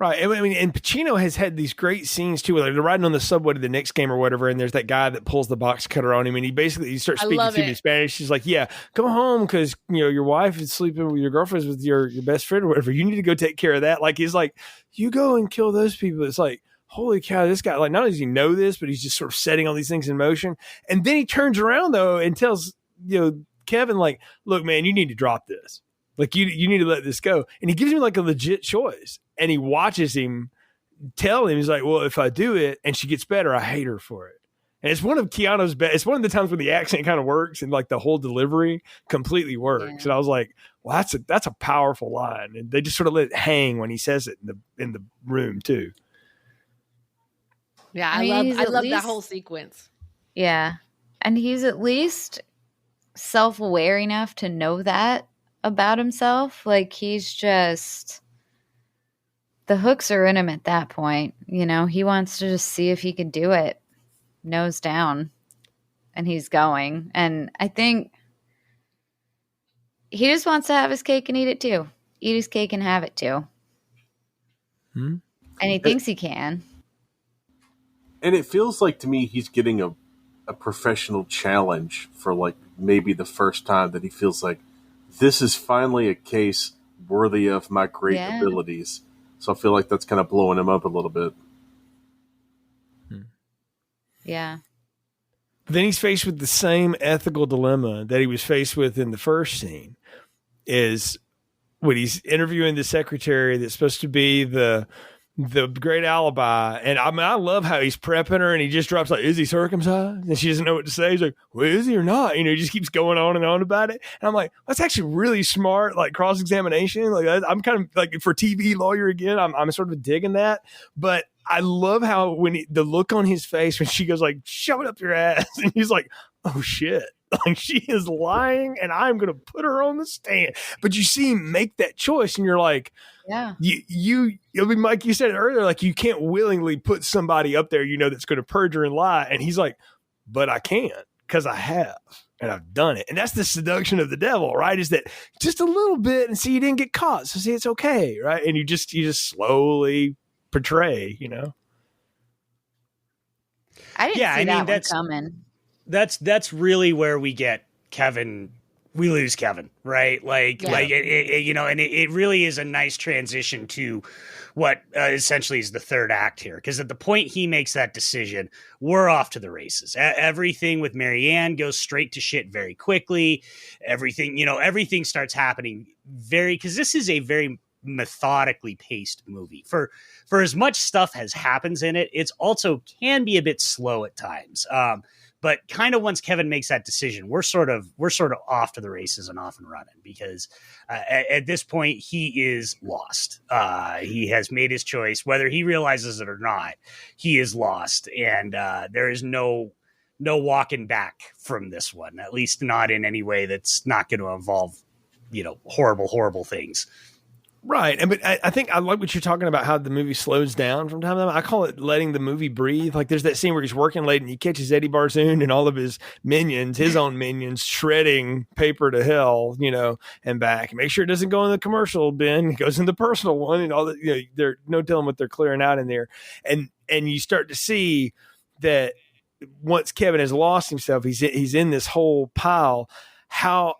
Right. I mean, and Pacino has had these great scenes too. Like they're riding on the subway to the next game or whatever, and there's that guy that pulls the box cutter on him, and he starts speaking to him in Spanish. He's like, "Yeah, come home because your wife is sleeping with your girlfriend with your best friend or whatever. You need to go take care of that." Like he's like, "You go and kill those people." It's like, holy cow, this guy, like, not only does he know this, but he's just sort of setting all these things in motion. And then he turns around though and tells Kevin, like, "Look, man, you need to drop this. Like you need to let this go." And he gives him like a legit choice. And he watches him tell him, he's like, "Well, if I do it and she gets better, I hate her for it." And it's one of Keanu's best. It's one of the times when the accent kind of works and like the whole delivery completely works. Yeah. And I was like, well, that's a powerful line. And they just sort of let it hang when he says it in the room too. Yeah, I love that whole sequence. Yeah. And he's at least self-aware enough to know that about himself. Like he's just... The hooks are in him at that point. He wants to just see if he can do it nose down, and he's going. And I think he just wants to have his cake and eat it too. Eat his cake and have it too. And he thinks he can. And it feels like to me he's getting a professional challenge for like maybe the first time, that he feels like this is finally a case worthy of my great abilities. So I feel like that's kind of blowing him up a little bit. Yeah. Then he's faced with the same ethical dilemma that he was faced with in the first scene, is when he's interviewing the secretary that's supposed to be the great alibi. And I mean, I love how he's prepping her and he just drops like, "Is he circumcised?" And she doesn't know what to say. He's like, "Well, is he or not?" He just keeps going on and on about it. And I'm like, that's actually really smart, like cross-examination. Like I'm kind of like, for TV lawyer again, I'm sort of digging that. But I love how the look on his face when she goes like, "Shove it up your ass." And he's like, "Oh shit." Like she is lying and I'm going to put her on the stand. But you see him make that choice and you're like, yeah, I mean, Mike, you said it earlier, like you can't willingly put somebody up there, that's going to perjure and lie. And he's like, "But I can't because I have." and I've done it. And that's the seduction of the devil, right? Is that just a little bit and see you didn't get caught. So see, it's okay, right? And you just slowly portray, you know? I didn't see that one coming. That's really where we get Kevin. We lose Kevin, right? Like it, you know, and it really is a nice transition to what essentially is the third act here. Because at the point he makes that decision, we're off to the races. Everything with Marianne goes straight to shit very quickly. Everything starts happening because this is a very methodically paced movie. For as much stuff as happens in it, it's also can be a bit slow at times. But kind of once Kevin makes that decision, we're sort of off to the races and off and running because at this point he is lost. He has made his choice, whether he realizes it or not. He is lost, and there is no walking back from this one. At least not in any way that's not going to involve, horrible things. Right. But I think I like what you're talking about, how the movie slows down from time to time. I call it letting the movie breathe. Like there's that scene where he's working late and he catches Eddie Barzoon and all of his own minions, shredding paper to hell, and back. Make sure it doesn't go in the commercial bin. It goes in the personal one and all that. There's no telling what they're clearing out in there. And you start to see that once Kevin has lost himself, he's in this whole pile. How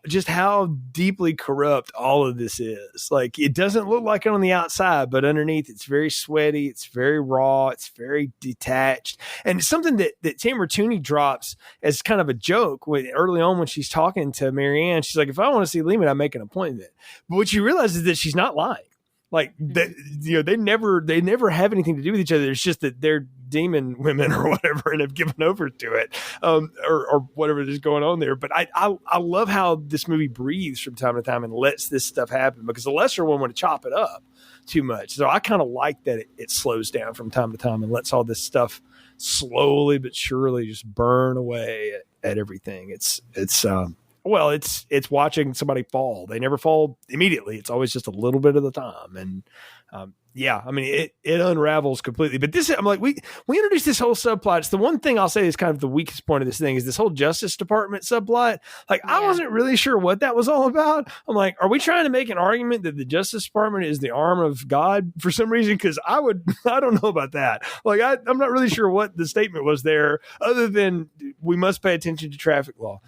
deeply corrupt all of this is. Like it doesn't look like it on the outside, but underneath it's very sweaty, it's very raw, it's very detached. And it's something that Tamara Tooney drops as kind of a joke early on when she's talking to Marianne. She's like, if I want to see Lehman, I make an appointment. But what you realize is that she's not lying. Like that, they never have anything to do with each other. It's just that they're demon women or whatever and have given over to it, or whatever is going on there. But I love how this movie breathes from time to time and lets this stuff happen, because the lesser one want to chop it up too much. So I kind of like that it slows down from time to time and lets all this stuff slowly but surely just burn away at everything. It's watching somebody fall. They never fall immediately. It's always just a little bit of the time. And it unravels completely. But this, I'm like, we introduced this whole subplot. It's the one thing I'll say is kind of the weakest point of this thing is this whole Justice Department subplot. Like, I wasn't really sure what that was all about. I'm like, are we trying to make an argument that the Justice Department is the arm of God for some reason? Because I don't know about that. Like, I'm not really sure what the statement was there, other than we must pay attention to traffic law.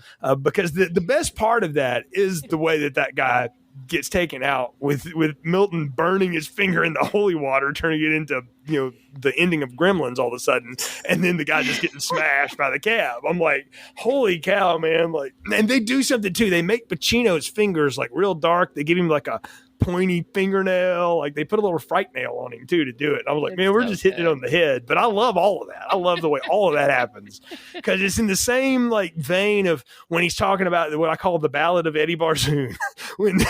Because the best part of that is the way that guy gets taken out with Milton burning his finger in the holy water, turning it into, the ending of Gremlins all of a sudden. And then the guy just getting smashed by the cab. I'm like, holy cow, man. Like, and they do something too. They make Pacino's fingers like real dark. They give him like a pointy fingernail. Like they put a little fright nail on him too to do it. I was like, man, we're just hitting it on the head. But I love all of that. I love the way all of that happens, because it's in the same like vein of when he's talking about what I call the Ballad of Eddie Barzoon. when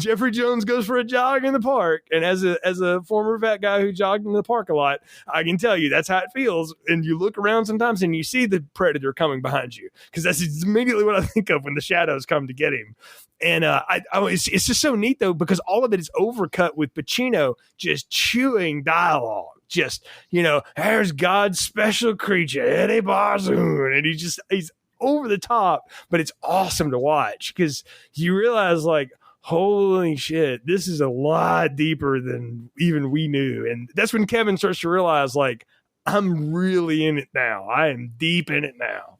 Jeffrey Jones goes for a jog in the park, and as a former fat guy who jogged in the park a lot, I can tell you that's how it feels. And you look around sometimes and you see the predator coming behind you, because that's immediately what I think of when the shadows come to get him. And it's just so neat though, because all of it is overcut with Pacino just chewing dialogue. Just, there's God's special creature, Eddie Barzoon. And he's over the top, but it's awesome to watch, because you realize like, holy shit, this is a lot deeper than even we knew. And that's when Kevin starts to realize like, I'm really in it now. I am deep in it now.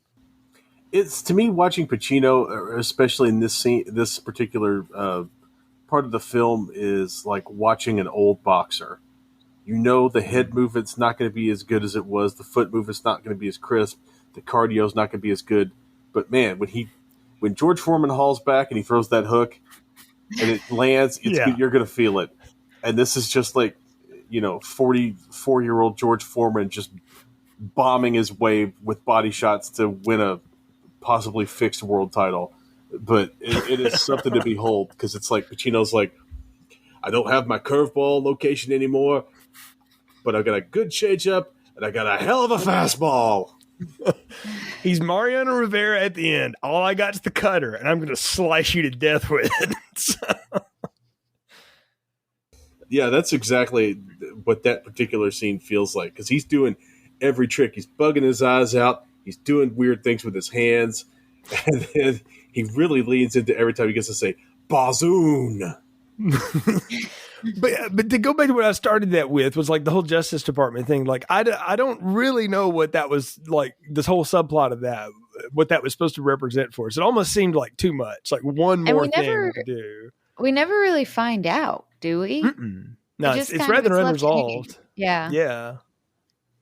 It's, to me, watching Pacino, especially in this scene, this particular part of the film, is like watching an old boxer. The head movement's not going to be as good as it was. The foot movement's not going to be as crisp. The cardio's not going to be as good. But man, when George Foreman hauls back and he throws that hook and it lands, you're going to feel it. And this is just like, 44-year-old George Foreman just bombing his way with body shots to win a possibly fixed world title. But it is something to behold, because it's like Pacino's like, I don't have my curveball location anymore, but I got a good change-up and I got a hell of a fastball. He's Mariano Rivera at the end. All I got is the cutter, and I'm going to slice you to death with it. Yeah, that's exactly what that particular scene feels like, because he's doing every trick. He's bugging his eyes out. He's doing weird things with his hands. And then he really leans into every time he gets to say Bazoon. But to go back to what I started that with was like the whole Justice Department thing. Like I don't really know what that was like. This whole subplot of that, what that was supposed to represent for us. It almost seemed like too much. Like one more thing to do. We never really find out, do we? No, it's rather unresolved. Yeah. Yeah.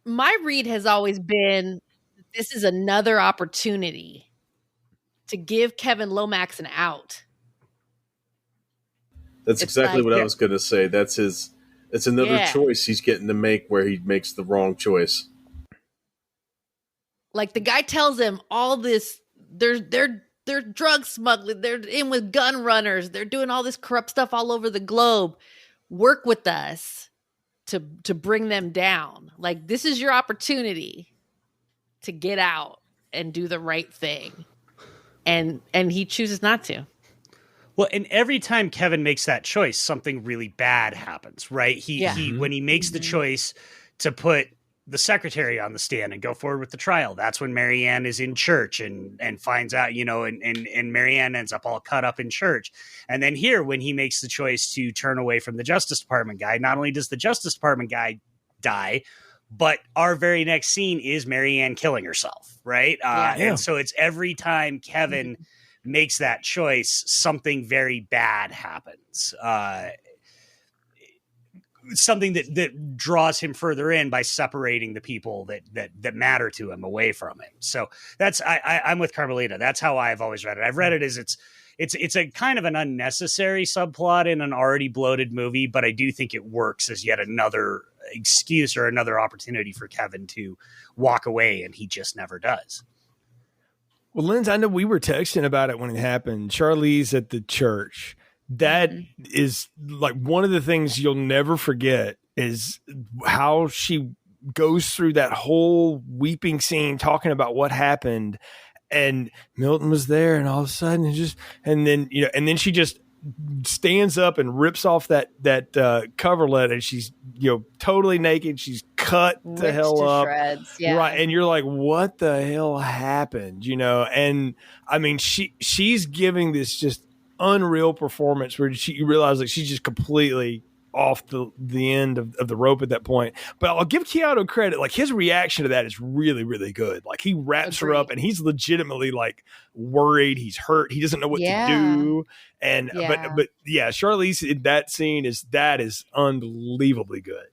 My read has always been this is another opportunity to give Kevin Lomax an out. That's exactly what I was going to say. That's it's another choice he's getting to make where he makes the wrong choice. Like the guy tells him all this, they're drug smuggling, they're in with gun runners, they're doing all this corrupt stuff all over the globe. Work with us to bring them down. Like this is your opportunity to get out and do the right thing. And he chooses not to. Well, and every time Kevin makes that choice, something really bad happens, right? He when he makes the choice to put the secretary on the stand and go forward with the trial, that's when Marianne is in church and finds out, and Marianne ends up all cut up in church. And then here, when he makes the choice to turn away from the Justice Department guy, not only does the Justice Department guy die, but our very next scene is Marianne killing herself, right? And so it's every time Kevin makes that choice, something very bad happens. Something that draws him further in by separating the people that matter to him away from him. So that's I'm with Carmelita. That's how I've always read it. I've read it as it's a kind of an unnecessary subplot in an already bloated movie, but I do think it works as yet another excuse or another opportunity for Kevin to walk away, and he just never does. Well, Linz, I know we were texting about it when it happened. Charlize at the church. That is like one of the things you'll never forget is how she goes through that whole weeping scene talking about what happened. And Milton was there, and all of a sudden and then she just stands up and rips off that coverlet, and she's totally naked. She's cut the hell up, shreds, yeah. Right? And you're like, what the hell happened? And I mean, she's giving this just unreal performance where you realize like she's just completely off the end of the rope at that point. But I'll give Keanu credit. Like his reaction to that is really, really good. Like he wraps her up and he's legitimately like worried. He's hurt. He doesn't know what to do. And, but Charlize in that scene is unbelievably good.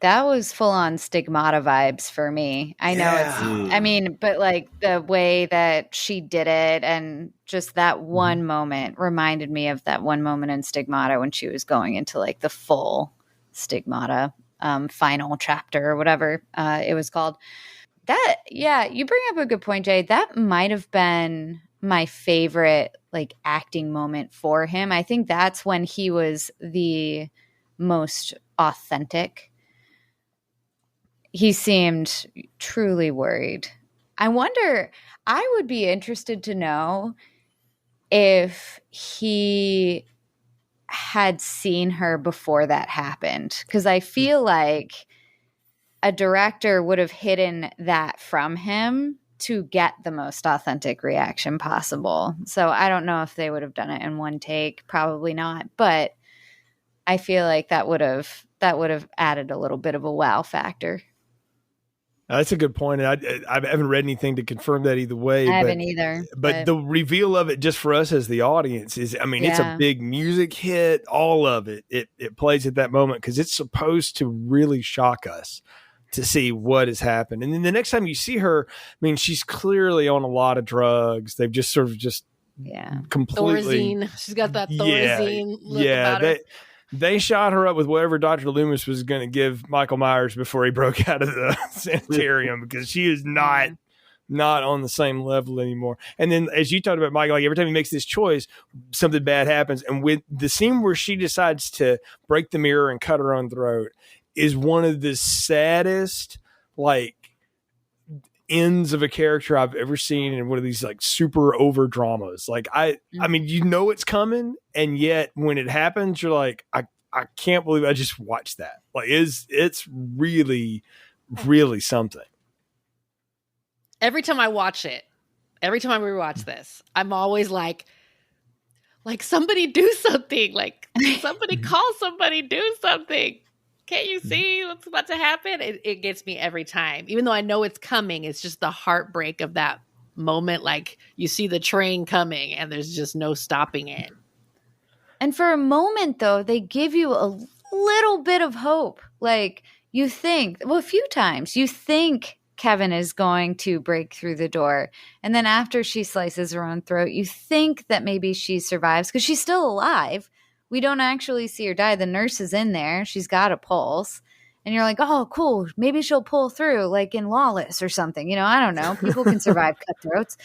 That was full on Stigmata vibes for me. I know but like the way that she did it and just that one moment reminded me of that one moment in Stigmata when she was going into like the full Stigmata final chapter or whatever it was called. You bring up a good point, Jay. That might have been my favorite like acting moment for him. I think that's when he was the most authentic. He seemed truly worried. I would be interested to know if he had seen her before that happened. Because I feel like a director would have hidden that from him to get the most authentic reaction possible. So I don't know if they would have done it in one take. Probably not. But I feel like that would have added a little bit of a wow factor. That's a good point. And I haven't read anything to confirm that either way. I haven't either. But the reveal of it just for us as the audience is, it's a big music hit. All of it. It plays at that moment because it's supposed to really shock us to see what has happened. And then the next time you see her, she's clearly on a lot of drugs. They've just sort of completely. Thorazine. She's got that Thorazine look about her. They shot her up with whatever Dr. Loomis was going to give Michael Myers before he broke out of the sanitarium because she is not on the same level anymore. And then as you talked about, Michael, like every time he makes this choice, something bad happens. And with the scene where she decides to break the mirror and cut her own throat is one of the saddest, like, ends of a character I've ever seen in one of these like super over dramas. Like I mean, it's coming, and yet when it happens, you're like, I can't believe I just watched that. Like it's really, really something. Every time I watch it, Every time I rewatch this, I'm always like somebody do something. Like somebody call somebody, do something. Can't you see what's about to happen? It gets me every time. Even though I know it's coming, it's just the heartbreak of that moment. Like you see the train coming and there's just no stopping it. And for a moment, though, they give you a little bit of hope. Like you think, well, a few times, you think Kevin is going to break through the door. And then after she slices her own throat, you think that maybe she survives because she's still alive. We don't actually see her die. The nurse is in there. She's got a pulse. And you're like, oh, cool. Maybe she'll pull through like in Lawless or something. You know, I don't know. People can survive cutthroats.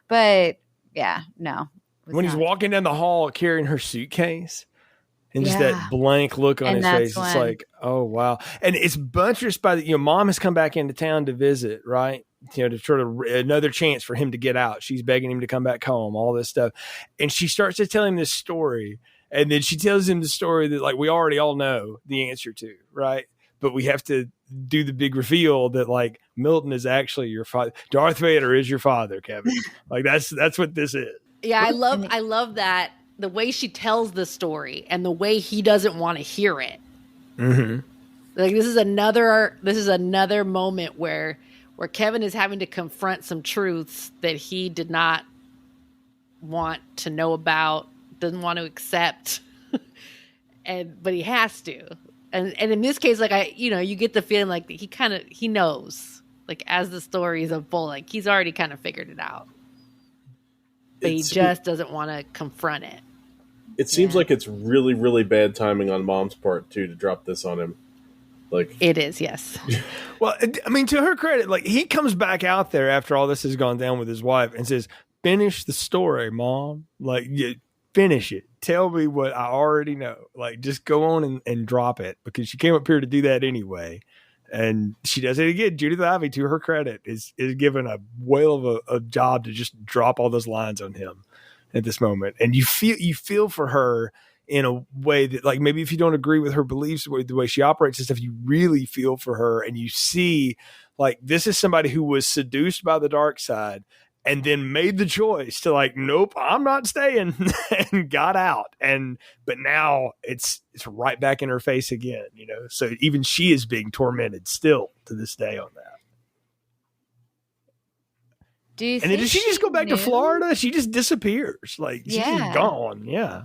But yeah, no. When he's walking down the hall carrying her suitcase and just that blank look on his face, it's like, oh, wow. And it's buttressed by mom has come back into town to visit, right? To sort of another chance for him to get out. She's begging him to come back home, all this stuff. And she starts to tell him this story. And then she tells him the story that like we already all know the answer to, right? But we have to do the big reveal that like Milton is actually your father. Darth Vader is your father, Kevin. Like that's what this is. Yeah, I love that the way she tells the story and the way he doesn't want to hear it. Mm-hmm. Like this is another moment where Kevin is having to confront some truths that he did not want to know about, doesn't want to accept, but he has to. And in this case, like you get the feeling like he knows, like as the story is unfolding, like he's already kind of figured it out. But he just doesn't want to confront it. It seems like it's really, really bad timing on mom's part too to drop this on him. Like it is, yes. Well, I mean, to her credit, like he comes back out there after all this has gone down with his wife and says, "Finish the story, Mom. Like, finish it. Tell me what I already know. Like, just go on and drop it," because she came up here to do that anyway. And she does it again. Judith Ivey, to her credit, is given a whale of a job to just drop all those lines on him at this moment. And you feel for her in a way that, like, maybe if you don't agree with her beliefs, the way she operates and stuff, you really feel for her. And you see, like, this is somebody who was seduced by the dark side and then made the choice to like, nope, I'm not staying, and got out. But now it's right back in her face again, so even she is being tormented still to this day on that. And then does she just go back to Florida? She just disappears. Like she's just gone. Yeah.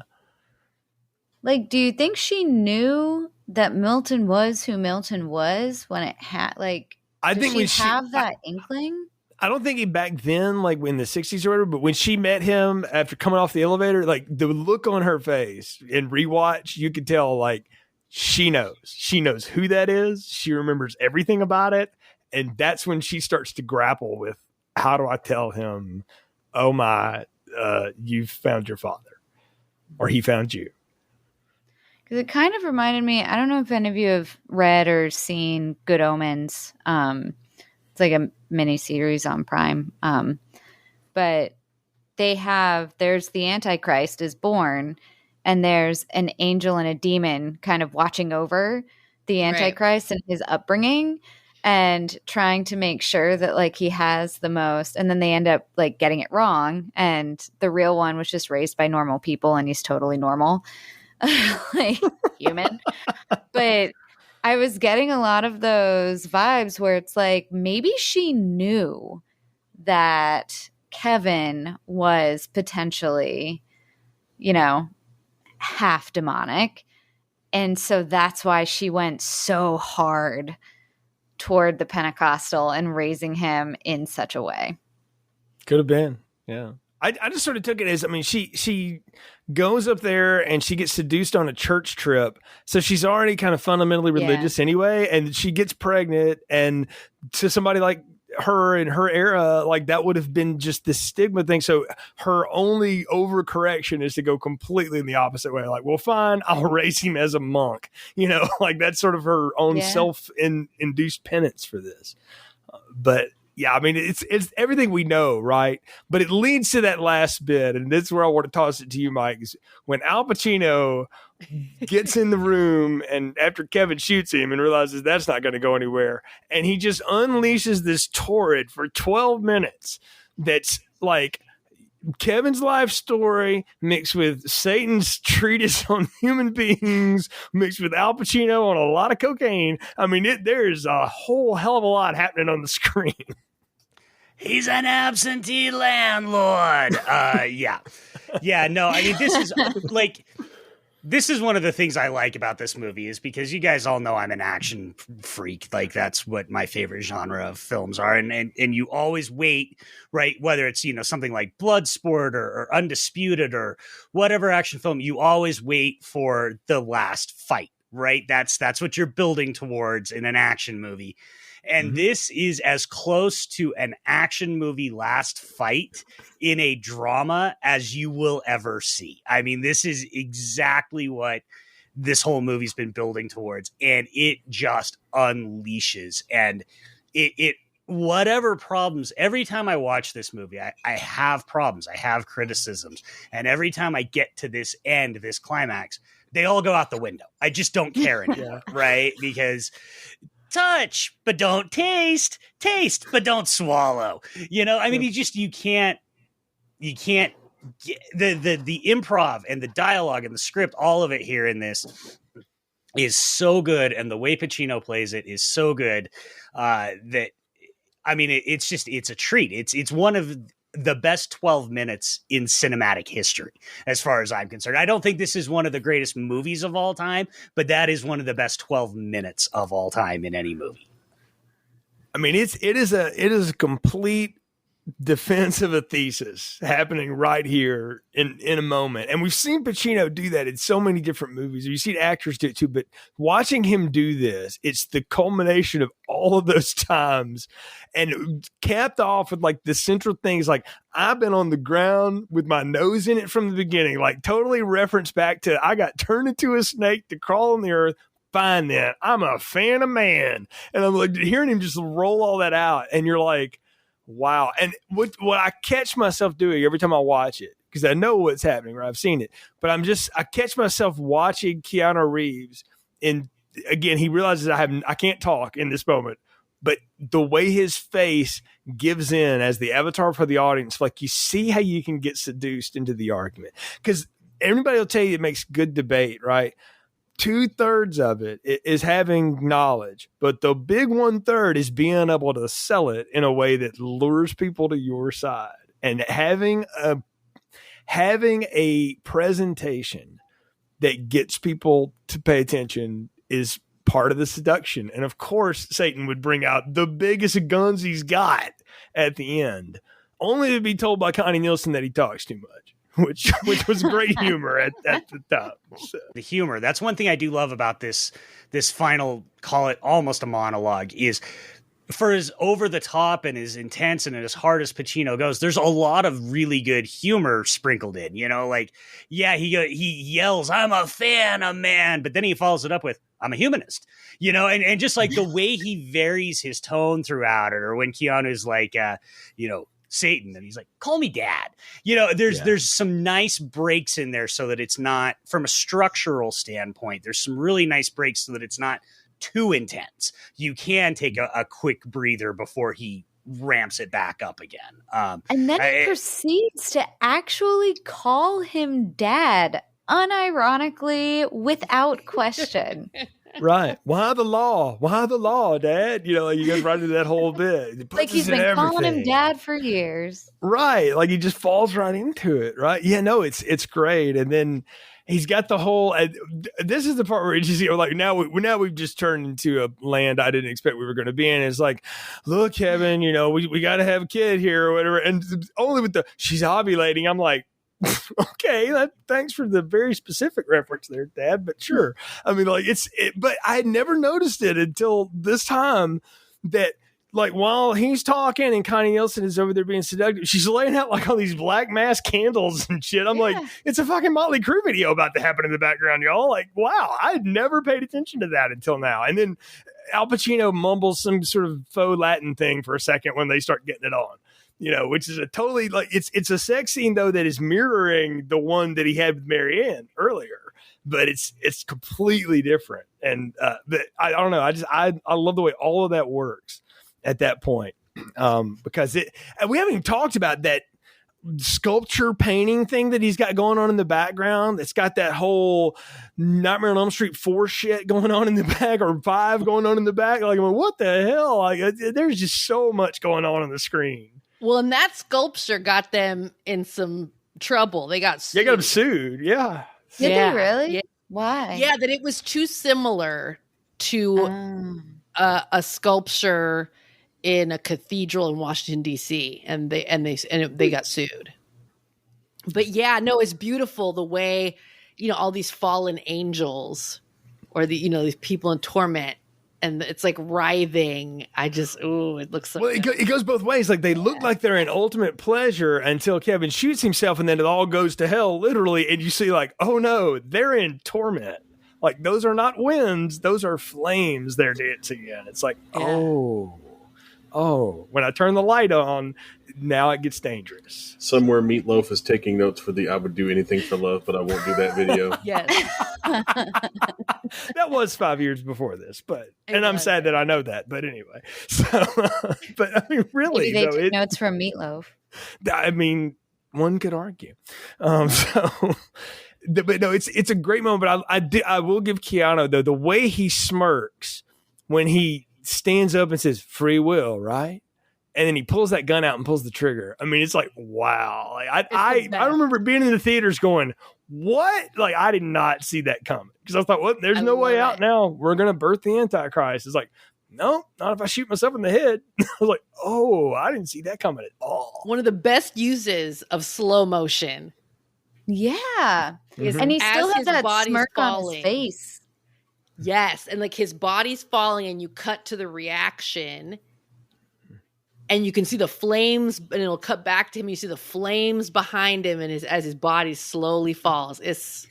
Like, do you think she knew that Milton was who Milton was when it had like, I think she have that inkling? I don't think he back then, like in the 60s or whatever, but when she met him after coming off the elevator, like the look on her face in rewatch, you could tell like she knows who that is. She remembers everything about it. And that's when she starts to grapple with, how do I tell him, oh my, you found your father, or he found you? Because it kind of reminded me, I don't know if any of you have read or seen Good Omens. It's like a mini series on Prime. But there's the Antichrist is born, and there's an angel and a demon kind of watching over the Antichrist and his upbringing and trying to make sure that like he has the most, and then they end up like getting it wrong. And the real one was just raised by normal people and he's totally normal, like human. But I was getting a lot of those vibes where it's like, maybe she knew that Kevin was potentially, half demonic. And so that's why she went so hard toward the Pentecostal and raising him in such a way. Could have been. Yeah. I just sort of took it as, I mean, she goes up there and she gets seduced on a church trip. So she's already kind of fundamentally religious anyway. And she gets pregnant, and to somebody like her in her era, like that would have been just this stigma thing. So her only overcorrection is to go completely in the opposite way. Like, well, fine, I'll raise him as a monk, like that's sort of her own self-induced penance for this. But yeah, I mean, it's everything we know, right? But it leads to that last bit, and this is where I want to toss it to you, Mike, is when Al Pacino gets in the room and after Kevin shoots him and realizes that's not going to go anywhere, and he just unleashes this torrent for 12 minutes that's like Kevin's life story mixed with Satan's treatise on human beings, mixed with Al Pacino on a lot of cocaine. I mean, there's a whole hell of a lot happening on the screen. He's an absentee landlord. Yeah. No, I mean, this is one of the things I like about this movie is because you guys all know I'm an action freak. Like that's what my favorite genre of films are. And you always wait, right? Whether it's, something like Bloodsport or Undisputed or whatever action film, you always wait for the last fight, right? That's what you're building towards in an action movie. And this is as close to an action movie last fight in a drama as you will ever see. I mean, this is exactly what this whole movie's been building towards. And it just unleashes. And it whatever problems, every time I watch this movie, I have problems. I have criticisms. And every time I get to this end, this climax, they all go out the window. I just don't care anymore, right? Because touch, but don't taste, but don't swallow. I mean, you can't get the improv and the dialogue and the script, all of it here in this is so good. And the way Pacino plays it is so good that, I mean, it's a treat. It's one of the best 12 minutes in cinematic history, as far as I'm concerned. I don't think this is one of the greatest movies of all time, but that is one of the best 12 minutes of all time in any movie. I mean, it is a complete defense of a thesis happening right here in a moment. And we've seen Pacino do that in so many different movies. You've seen actors do it too, but watching him do this, it's the culmination of all of those times and capped off with like the central things. Like I've been on the ground with my nose in it from the beginning, like totally reference back to, I got turned into a snake to crawl on the earth. Fine then. I'm a fan of man. And I'm like hearing him just roll all that out. And you're like, wow. And what I catch myself doing every time I watch it, because I know what's happening, right? I've seen it, but I catch myself watching Keanu Reeves. And again, he realizes I can't talk in this moment, but the way his face gives in as the avatar for the audience, like you see how you can get seduced into the argument. Because everybody will tell you it makes good debate, right? 2/3 of it is having knowledge, but the big 1/3 is being able to sell it in a way that lures people to your side. And having a presentation that gets people to pay attention is part of the seduction. And of course, Satan would bring out the biggest guns he's got at the end, only to be told by Connie Nielsen that he talks too much. Which was great humor at the top. So. The humor. That's one thing I do love about this final, call it almost a monologue, is for as over the top and as intense and as hard as Pacino goes, there's a lot of really good humor sprinkled in, like, yeah, he yells, I'm a fan of man, but then he follows it up with, I'm a humanist, and just like the way he varies his tone throughout it, or when Keanu's like, Satan, and he's like, call me dad. There's some nice breaks in there so that it's not, from a structural standpoint, there's some really nice breaks so that it's not too intense. You can take a quick breather before he ramps it back up again. And then he proceeds to actually call him dad, unironically, without question. Right. Why the law? Why the law, Dad? You goes right into that whole bit. Like he's been calling him dad for years. Right. Like he just falls right into it. Right. Yeah, no, it's great. And then he's got the whole, this is the part where it's just, like now we've just turned into a land I didn't expect we were going to be in. It's like, look, Kevin, we got to have a kid here or whatever. And only with she's ovulating. I'm like, okay, thanks for the very specific reference there, Dad, but sure. I mean, like but I had never noticed it until this time that, like, while he's talking and Connie Nielsen is over there being seductive, she's laying out like all these black mass candles and shit. I'm like, it's a fucking Motley Crue video about to happen in the background, y'all. Like, wow, I had never paid attention to that until now. And then Al Pacino mumbles some sort of faux Latin thing for a second when they start getting it on. Which is a totally, like, it's a sex scene though that is mirroring the one that he had with Marianne earlier, but it's completely different. And I don't know, I love the way all of that works at that point, because and we haven't even talked about that sculpture painting thing that he's got going on in the background. It's got that whole Nightmare on Elm Street 4 shit going on in the back, or 5 going on in the back. Like, what the hell? Like, there's just so much going on the screen. Well, and that sculpture got them in some trouble. They got sued. They got him sued. Yeah. Did Yeah. they really? Yeah. Why? Yeah, that it was too similar to a sculpture in a cathedral in Washington D.C. and they got sued. But yeah, no, it's beautiful the way, all these fallen angels, or these people in torment, and it's like writhing. It looks so. Well, it goes both ways. Like, they look like they're in ultimate pleasure until Kevin shoots himself, and then it all goes to hell, literally. And you see, like, oh no, they're in torment. Like, those are not winds; those are flames they're dancing in. It's like, oh, when I turn the light on, now it gets dangerous. Somewhere Meatloaf is taking notes for the I would do anything for love, but I won't do that video. Yes. That was 5 years before this, and I'm sad that I know that. But anyway, so, but I mean, really, Maybe they took notes from Meatloaf. I mean, one could argue. But no, it's a great moment. But I will give Keanu, though, the way he smirks when he stands up and says free will, right? And then he pulls that gun out and pulls the trigger. I mean, it's like, wow. Like, I remember being in the theaters going, what? Like, I did not see that coming, because I thought, well, there's no way out now. We're going to birth the Antichrist. It's like, no, not if I shoot myself in the head. I was like, oh, I didn't see that coming at all. One of the best uses of slow motion. Yeah. Mhm. And he still has his that body's smirk on falling. his face. Yes, and like his body's falling, and you cut to the reaction, and you can see the flames, and it'll cut back to him. You see the flames behind him, and as his body slowly falls. It's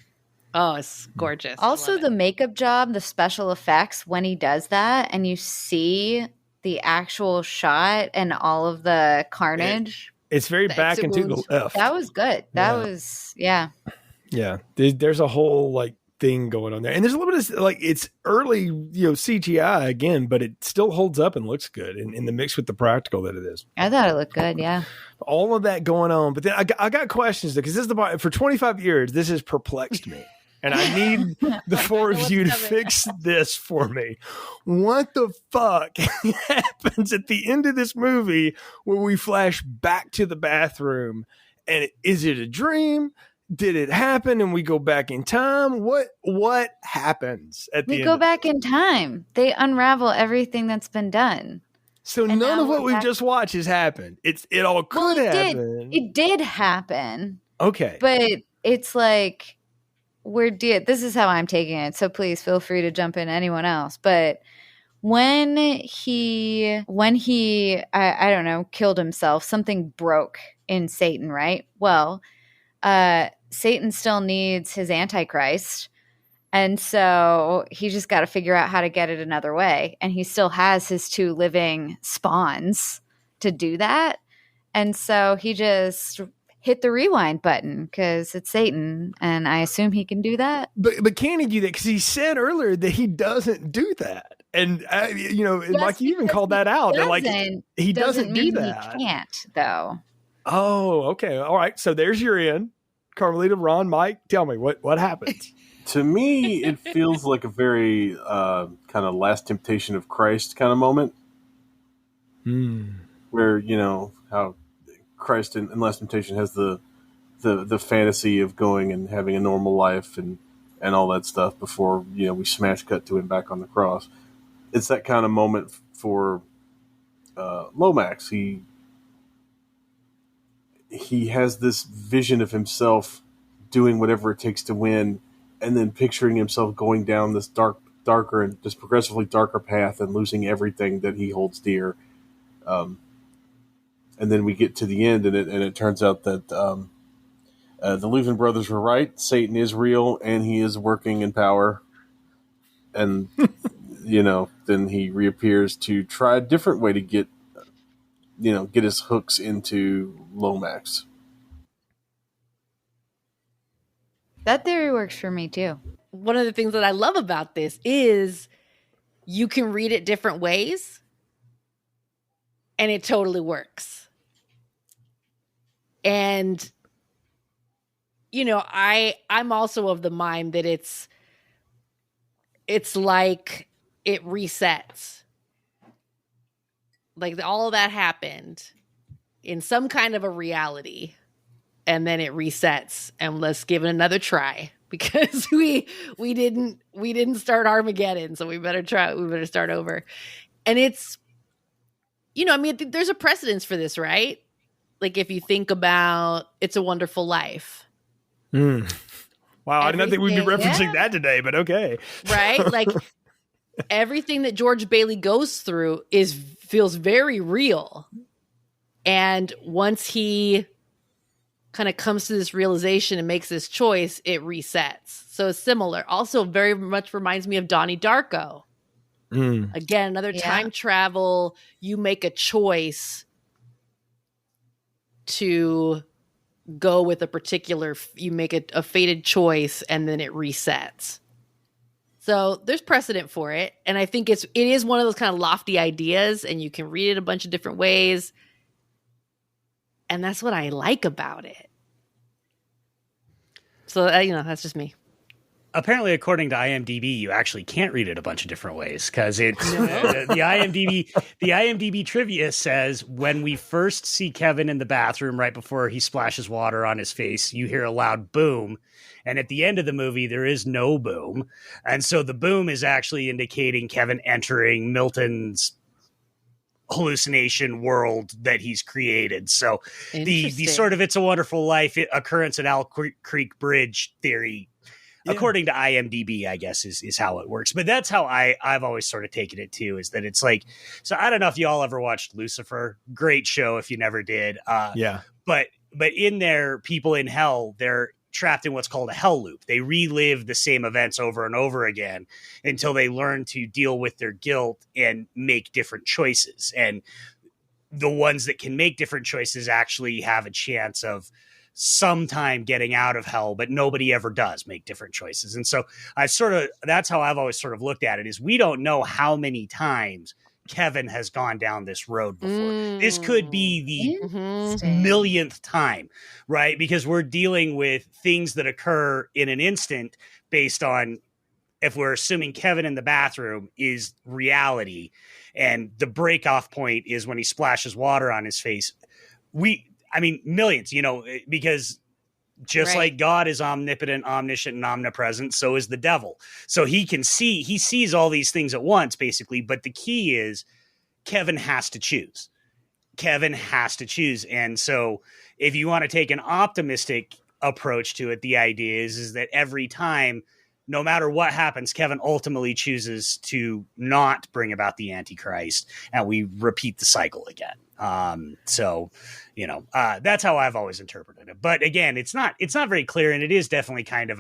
gorgeous. Also, the makeup job, the special effects when he does that, and you see the actual shot and all of the carnage. It's very The back exit into wounds. the left. That was good. That was, yeah. Yeah, there's a whole like thing going on there, and there's a little bit of like, it's early, CGI again, but it still holds up and looks good in the mix with the practical that it is. I thought it looked good. Yeah. All of that going on, but then I got questions, because this is for 25 years this has perplexed me, and I need the four of you to fix this for me. What the fuck happens at the end of this movie where we flash back to the bathroom, and is it a dream? Did it happen and we go back in time? What happens at the end? We go back in time. They unravel everything that's been done. So and none now of what we're we've back- just watched has happened. It all could happen. It did happen. Okay. But it's like this is how I'm taking it. So please feel free to jump in, anyone else. But when he I don't know, killed himself, something broke in Satan, right? Well, Satan still needs his Antichrist. And so he just got to figure out how to get it another way. And he still has his 2 living spawns to do that. And so he just hit the rewind button because it's Satan. And I assume he can do that. But can he do that? Because he said earlier that he doesn't do that. And, like you even called that out. That, like, he doesn't do that. He can't, though. Oh, okay. All right. So there's your end. Carmelita, Ron, Mike, tell me what happens. To me, it feels like a very kind of Last Temptation of Christ kind of moment. Where, how Christ in Last Temptation has the fantasy of going and having a normal life and all that stuff before, we smash cut to him back on the cross. It's that kind of moment for Lomax. He has this vision of himself doing whatever it takes to win, and then picturing himself going down this darker and just progressively darker path and losing everything that he holds dear. And then we get to the end, and it turns out that the Louvin brothers were right. Satan is real, and he is working in power. And, then he reappears to try a different way to get his hooks into Lomax. That theory works for me, too. One of the things that I love about this is you can read it different ways, and it totally works. And, you know, I'm also of the mind that it's like it resets. Like all of that happened in some kind of a reality, and then it resets, and let's give it another try, because we didn't start Armageddon, so we better start over. And it's, you know, I mean, there's a precedence for this, right? Like if you think about It's a Wonderful Life. Wow, I didn't think we'd be referencing that today, but okay. Right? Like everything that George Bailey goes through feels very real. And once he kind of comes to this realization and makes this choice, it resets. So it's similar. Also very much reminds me of Donnie Darko. Again, another time travel. You make a choice to go with a particular, you make a fated choice, and then it resets. So there's precedent for it. And I think it is one of those kind of lofty ideas, and you can read it a bunch of different ways. And that's what I like about it. So, you know, that's just me. Apparently, according to IMDb, you actually can't read it a bunch of different ways, because it's the IMDb trivia says when we first see Kevin in the bathroom right before he splashes water on his face, you hear a loud boom. And at the end of the movie, there is no boom. And so the boom is actually indicating Kevin entering Milton's hallucination world that he's created. So the sort of It's a Wonderful Life occurrence at Owl Creek Bridge theory, according to IMDb, I guess is how it works. But that's how I've always sort of taken it too, is that it's like, so I don't know if y'all ever watched Lucifer. Great show if you never did. But in there, people in hell, they're trapped in what's called a hell loop. They relive the same events over and over again until they learn to deal with their guilt and make different choices. And the ones that can make different choices actually have a chance of sometime getting out of hell, but nobody ever does make different choices. And so that's how I've always sort of looked at it, is we don't know how many times Kevin has gone down this road before. This could be the millionth time, right? Because we're dealing with things that occur in an instant based on, if we're assuming Kevin in the bathroom is reality and the break-off point is when he splashes water on his face. Millions, you know, because just like God is omnipotent, omniscient, and omnipresent, so is the devil. So he sees all these things at once, basically. But the key is Kevin has to choose. And so if you want to take an optimistic approach to it, the idea is that every time, no matter what happens, Kevin ultimately chooses to not bring about the Antichrist, and we repeat the cycle again. So, you know, that's how I've always interpreted it. But again, it's not very clear, and it is definitely kind of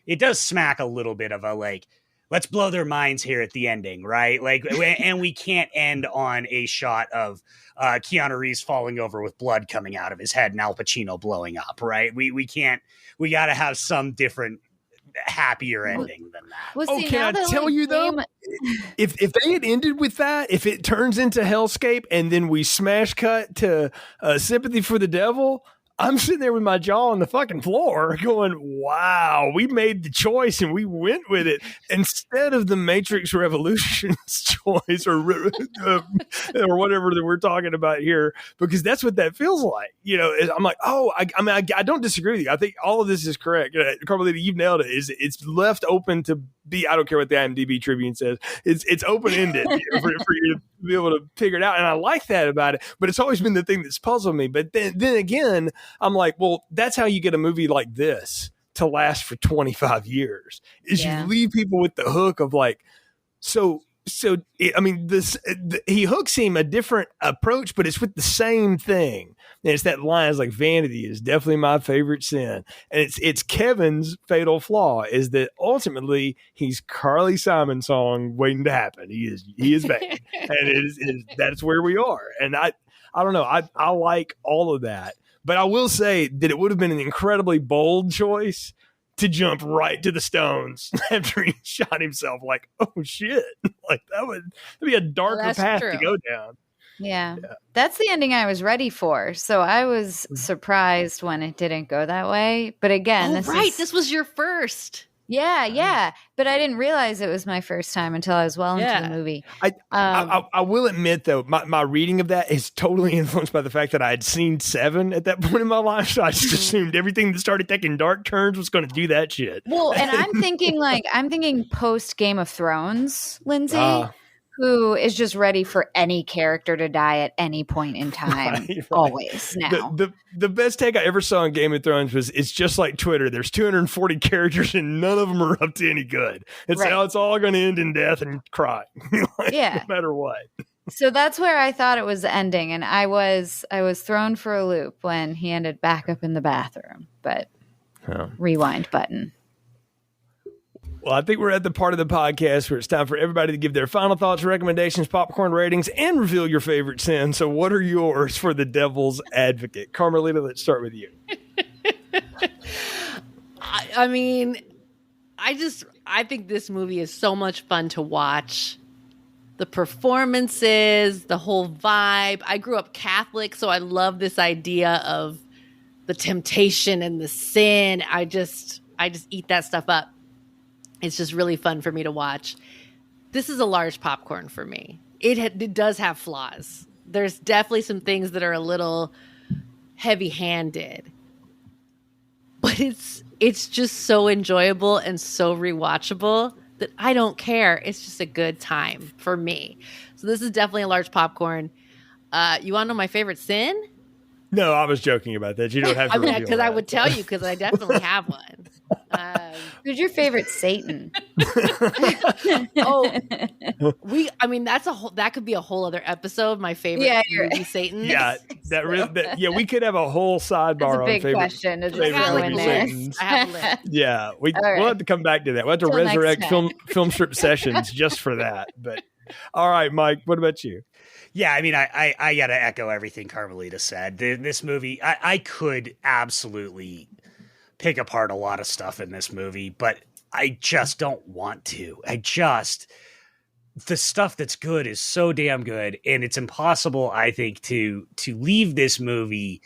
it does smack a little bit of a, like, let's blow their minds here at the ending, right? Like, and we can't end on a shot of Keanu Reeves falling over with blood coming out of his head and Al Pacino blowing up, right? We can't. We got to have some different, happier ending than that. Well, can I tell you though, if they had ended with that, if it turns into Hellscape and then we smash cut to Sympathy for the Devil, I'm sitting there with my jaw on the fucking floor going, wow, we made the choice and we went with it instead of the Matrix Revolutions choice or whatever that we're talking about here, because that's what that feels like. You know, I'm like, I don't disagree with you. I think all of this is correct. Carmelita, you've nailed it. It's left open to be, I don't care what the IMDb Tribune says. It's open-ended for you to be able to figure it out. And I like that about it, but it's always been the thing that's puzzled me. But then again, I'm like, well, that's how you get a movie like this to last for 25 years is you leave people with the hook of like, he hooks him a different approach, but it's with the same thing. And it's that line, it's like, vanity is definitely my favorite sin. And it's Kevin's fatal flaw is that ultimately he's Carly Simon song waiting to happen. He is bad. And that's where we are. And I don't know. I like all of that. But I will say that it would have been an incredibly bold choice to jump right to the stones after he shot himself. Like, oh shit. Like that would be a darker path to go down. Yeah. That's the ending I was ready for. So I was surprised when it didn't go that way. But again, this was your first. Yeah. But I didn't realize it was my first time until I was well into the movie. I will admit, though, my reading of that is totally influenced by the fact that I had seen 7 at that point in my life. So I just assumed everything that started taking dark turns was going to do that shit. Well, and I'm thinking post Game of Thrones, Lindsay, who is just ready for any character to die at any point in time, right. Always now. The best take I ever saw in Game of Thrones was, it's just like Twitter. There's 240 characters and none of them are up to any good. It's how it's all going to end in death and crying. No matter what. So that's where I thought it was ending, and I was thrown for a loop when he ended back up in the bathroom. But rewind button. Well, I think we're at the part of the podcast where it's time for everybody to give their final thoughts, recommendations, popcorn ratings, and reveal your favorite sin. So what are yours for The Devil's Advocate? Carmelita, let's start with you. I mean, I think this movie is so much fun to watch. The performances, the whole vibe. I grew up Catholic, so I love this idea of the temptation and the sin. I just eat that stuff up. It's just really fun for me to watch. This is a large popcorn for me. It does have flaws. There's definitely some things that are a little heavy-handed. But it's just so enjoyable and so rewatchable that I don't care. It's just a good time for me. So this is definitely a large popcorn. You want to know my favorite sin? No, I was joking about that. You don't have to. Because I would tell you, because I definitely have one. Who's your favorite Satan? That could be a whole other episode. My favorite movie Satan. Yeah, we could have a whole sidebar That's a big on question to just favorite throw in movie there. Satans. I have a list. Yeah, we'll have to come back to that. We'll have to Till next resurrect time. film strip sessions just for that. But all right, Mike, what about you? Yeah, I mean, I got to echo everything Carmelita said. This movie, I could absolutely pick apart a lot of stuff in this movie, but I just don't want to. The stuff that's good is so damn good, and it's impossible, I think, to leave this movie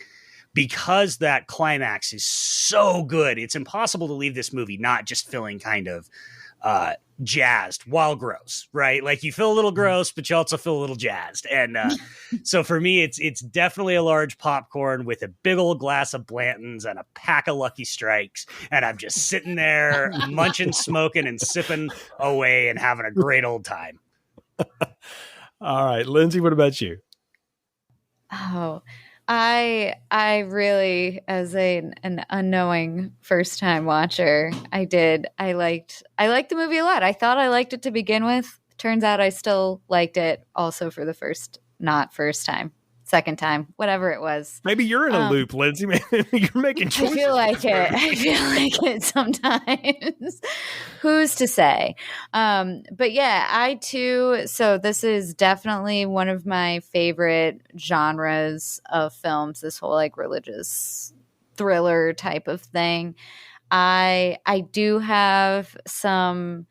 because that climax is so good. It's impossible to leave this movie not just feeling kind of jazzed while gross, right? Like you feel a little gross, but you also feel a little jazzed. And so for me, it's definitely a large popcorn with a big old glass of Blanton's and a pack of Lucky Strikes. And I'm just sitting there munching, smoking, and sipping away and having a great old time. All right, Lindsay, what about you? Oh, I really, as an unknowing first time watcher, I liked the movie a lot. I thought I liked it to begin with. Turns out I still liked it also for the second time, whatever it was. Maybe you're in a loop, Lindsay. Maybe you're making choices. I feel like it sometimes. Who's to say? But yeah, I too. So this is definitely one of my favorite genres of films. This whole like religious thriller type of thing. I do have some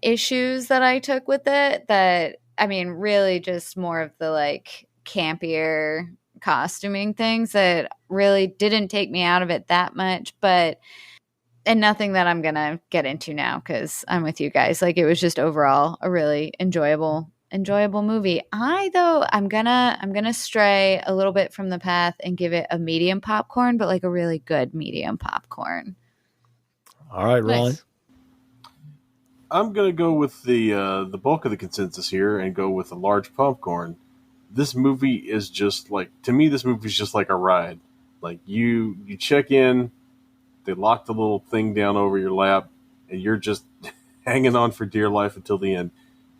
issues that I took with it. That I mean, really, just more of the like campier costuming things that really didn't take me out of it that much, and nothing that I'm gonna get into now because I'm with you guys. Like it was just overall a really enjoyable movie. I'm gonna stray a little bit from the path and give it a medium popcorn, but like a really good medium popcorn. All right, Ron. Nice. I'm going to go with the bulk of the consensus here and go with a large popcorn. This movie is just like, to me, this movie is just like a ride. Like you check in, they lock the little thing down over your lap, and you're just hanging on for dear life until the end.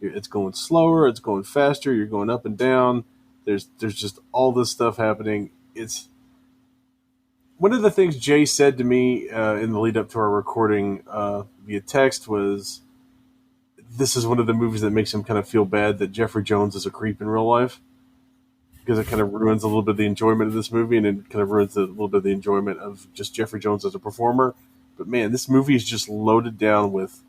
It's going slower, it's going faster, you're going up and down. There's just all this stuff happening. It's one of the things Jay said to me in the lead up to our recording via text was, this is one of the movies that makes him kind of feel bad that Jeffrey Jones is a creep in real life, because it kind of ruins a little bit of the enjoyment of this movie, and it kind of ruins a little bit of the enjoyment of just Jeffrey Jones as a performer. But man, this movie is just loaded down with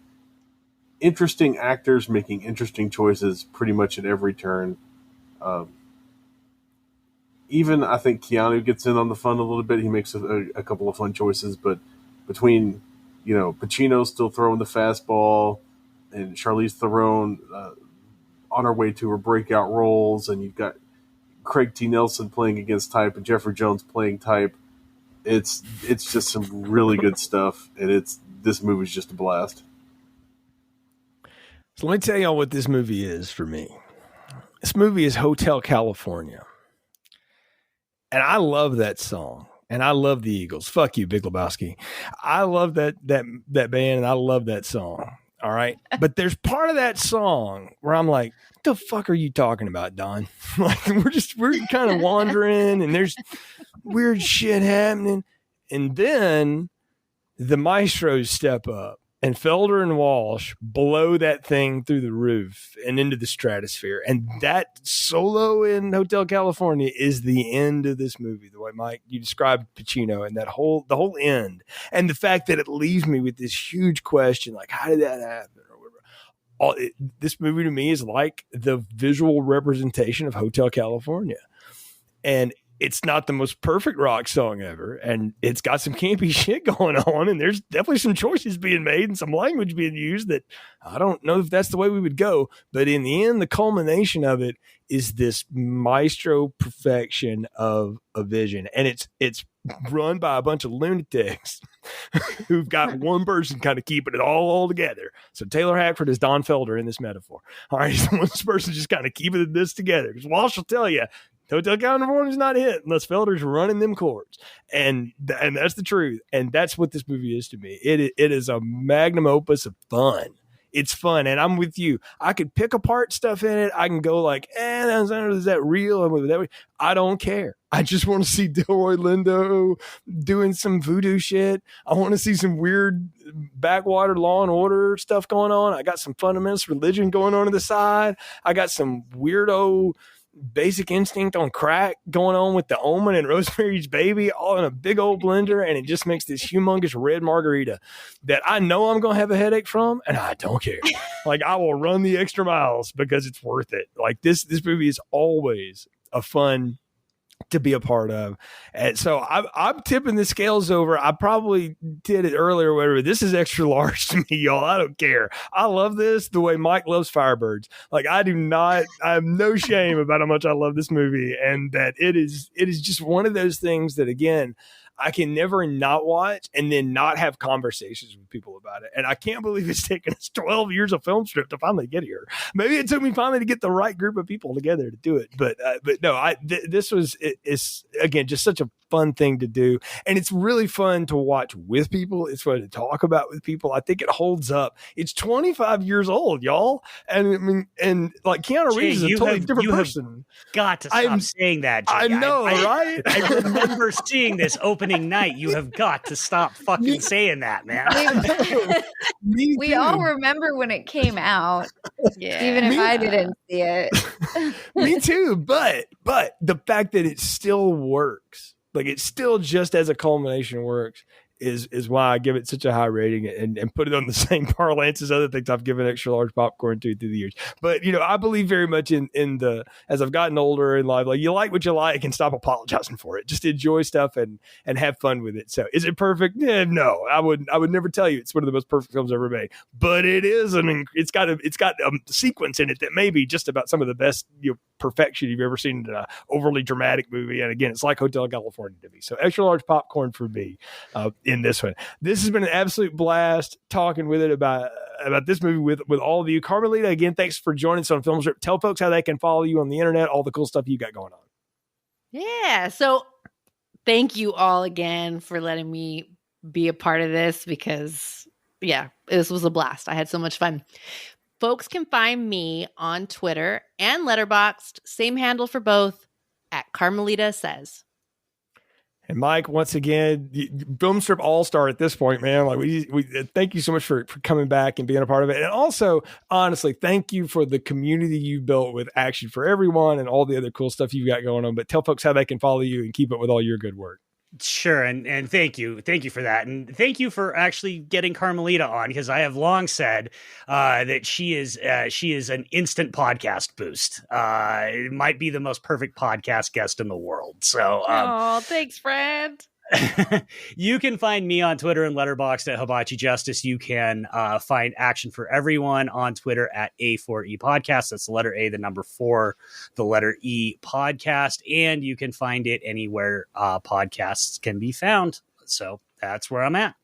interesting actors making interesting choices pretty much at every turn. Even I think Keanu gets in on the fun a little bit. He makes a couple of fun choices, but between, Pacino still throwing the fastball and Charlize Theron on her way to her breakout roles, and you've got Craig T. Nelson playing against type and Jeffrey Jones playing type. It's just some really good stuff, and this movie's just a blast. So let me tell y'all what this movie is for me. This movie is Hotel California. And I love that song. And I love the Eagles. Fuck you, Big Lebowski. I love that band, and I love that song. All right. But there's part of that song where I'm like, what the fuck are you talking about, Don? Like, we're kind of wandering and there's weird shit happening. And then the maestros step up and Felder and Walsh blow that thing through the roof and into the stratosphere. And that solo in Hotel California is the end of this movie. The way, Mike, you described Pacino and the whole end. And the fact that it leaves me with this huge question, like, how did that happen? Or whatever. This movie to me is like the visual representation of Hotel California. And it's not the most perfect rock song ever, and it's got some campy shit going on, and there's definitely some choices being made and some language being used that I don't know if that's the way we would go. But in the end, the culmination of it is this maestro perfection of a vision, and it's run by a bunch of lunatics who've got one person kind of keeping it all together. So Taylor Hackford is Don Felder in this metaphor. All right, so one person just kind of keeping this together. Because Walsh will tell you, Hotel California is not it unless Felder's running them chords. And that's the truth. And that's what this movie is to me. It is a magnum opus of fun. It's fun. And I'm with you. I could pick apart stuff in it. I can go like, is that real? I don't care. I just want to see Delroy Lindo doing some voodoo shit. I want to see some weird backwater Law and Order stuff going on. I got some fundamentalist religion going on the side. I got some weirdo Basic Instinct on crack going on with the Omen and Rosemary's Baby all in a big old blender, and it just makes this humongous red margarita that I know I'm going to have a headache from, and I don't care. Like, I will run the extra miles because it's worth it. Like, this movie is always a fun to be a part of. And so I'm tipping the scales over. I probably did it earlier or whatever. This is extra large to me, y'all. I don't care. I love this the way Mike loves Firebirds. Like, I have no shame about how much I love this movie, and that it is just one of those things that, again, I can never not watch and then not have conversations with people about it. And I can't believe it's taken us 12 years of film strip to finally get here. Maybe it took me finally to get the right group of people together to do it. But no, this was, it's again, just such a fun thing to do. And it's really fun to watch with people. It's fun to talk about with people. I think it holds up. It's 25 years old, y'all. And I mean, and like Keanu Reeves is a totally different person. Got to stop saying that, Jay. I know, right? I remember seeing this opening night. You have got to stop fucking saying that, man. We all remember when it came out, even if I didn't see it. Me too, but the fact that it still works, like it still just as a culmination works, is why I give it such a high rating and put it on the same parlance as other things I've given extra large popcorn to through the years. But, I believe very much in the, as I've gotten older in life, like, you like what you like and stop apologizing for it. Just enjoy stuff and have fun with it. So is it perfect? No, I would never tell you it's one of the most perfect films ever made, but it is. It's got a sequence in it that may be just about some of the best, perfection you've ever seen in an overly dramatic movie. And again, it's like Hotel California to me. So extra large popcorn for me in this one. This has been an absolute blast talking with it about this movie with all of you. Carmelita, again, thanks for joining us on Film Strip. Tell folks how they can follow you on the internet, all the cool stuff you got going on. Yeah. So thank you all again for letting me be a part of this, because this was a blast. I had so much fun. Folks can find me on Twitter and Letterboxd, same handle for both, at Carmelita Says. And Mike, once again, Film Strip All-Star at this point, man. Like, we thank you so much for coming back and being a part of it. And also, honestly, thank you for the community you built with Action for Everyone and all the other cool stuff you've got going on. But tell folks how they can follow you and keep up with all your good work. Sure, and thank you for that, and thank you for actually getting Carmelita on, because I have long said that she is an instant podcast boost. It might be the most perfect podcast guest in the world. So, oh, thanks, friend. You can find me on Twitter and Letterboxd at Hibachi Justice. You can find Action for Everyone on Twitter at A4E Podcast. That's the letter A, the number 4, the letter E podcast. And you can find it anywhere podcasts can be found. So that's where I'm at.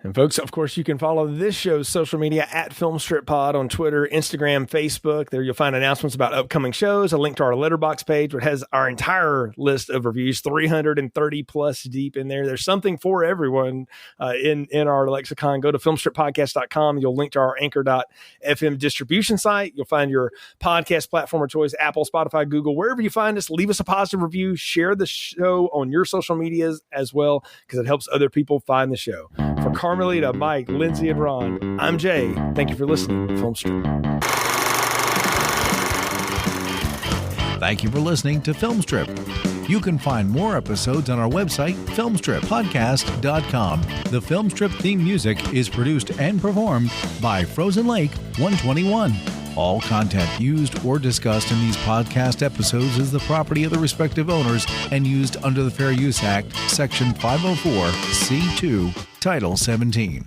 And folks, of course, you can follow this show's social media at FilmStripPod on Twitter, Instagram, Facebook. There you'll find announcements about upcoming shows, a link to our Letterboxd page, which has our entire list of reviews, 330 plus deep in there. There's something for everyone in our lexicon. Go to filmstrippodcast.com. You'll link to our anchor.fm distribution site. You'll find your podcast platform of choice, Apple, Spotify, Google, wherever you find us. Leave us a positive review. Share the show on your social medias as well, because it helps other people find the show. For Carmelita, Mike, Lindsey, and Ron, I'm Jay. Thank you for listening to Film Strip. Thank you for listening to Film Strip. You can find more episodes on our website, filmstrippodcast.com. The Film Strip theme music is produced and performed by Frozen Lake 121. All content used or discussed in these podcast episodes is the property of the respective owners and used under the Fair Use Act, Section 504, C2, Title 17.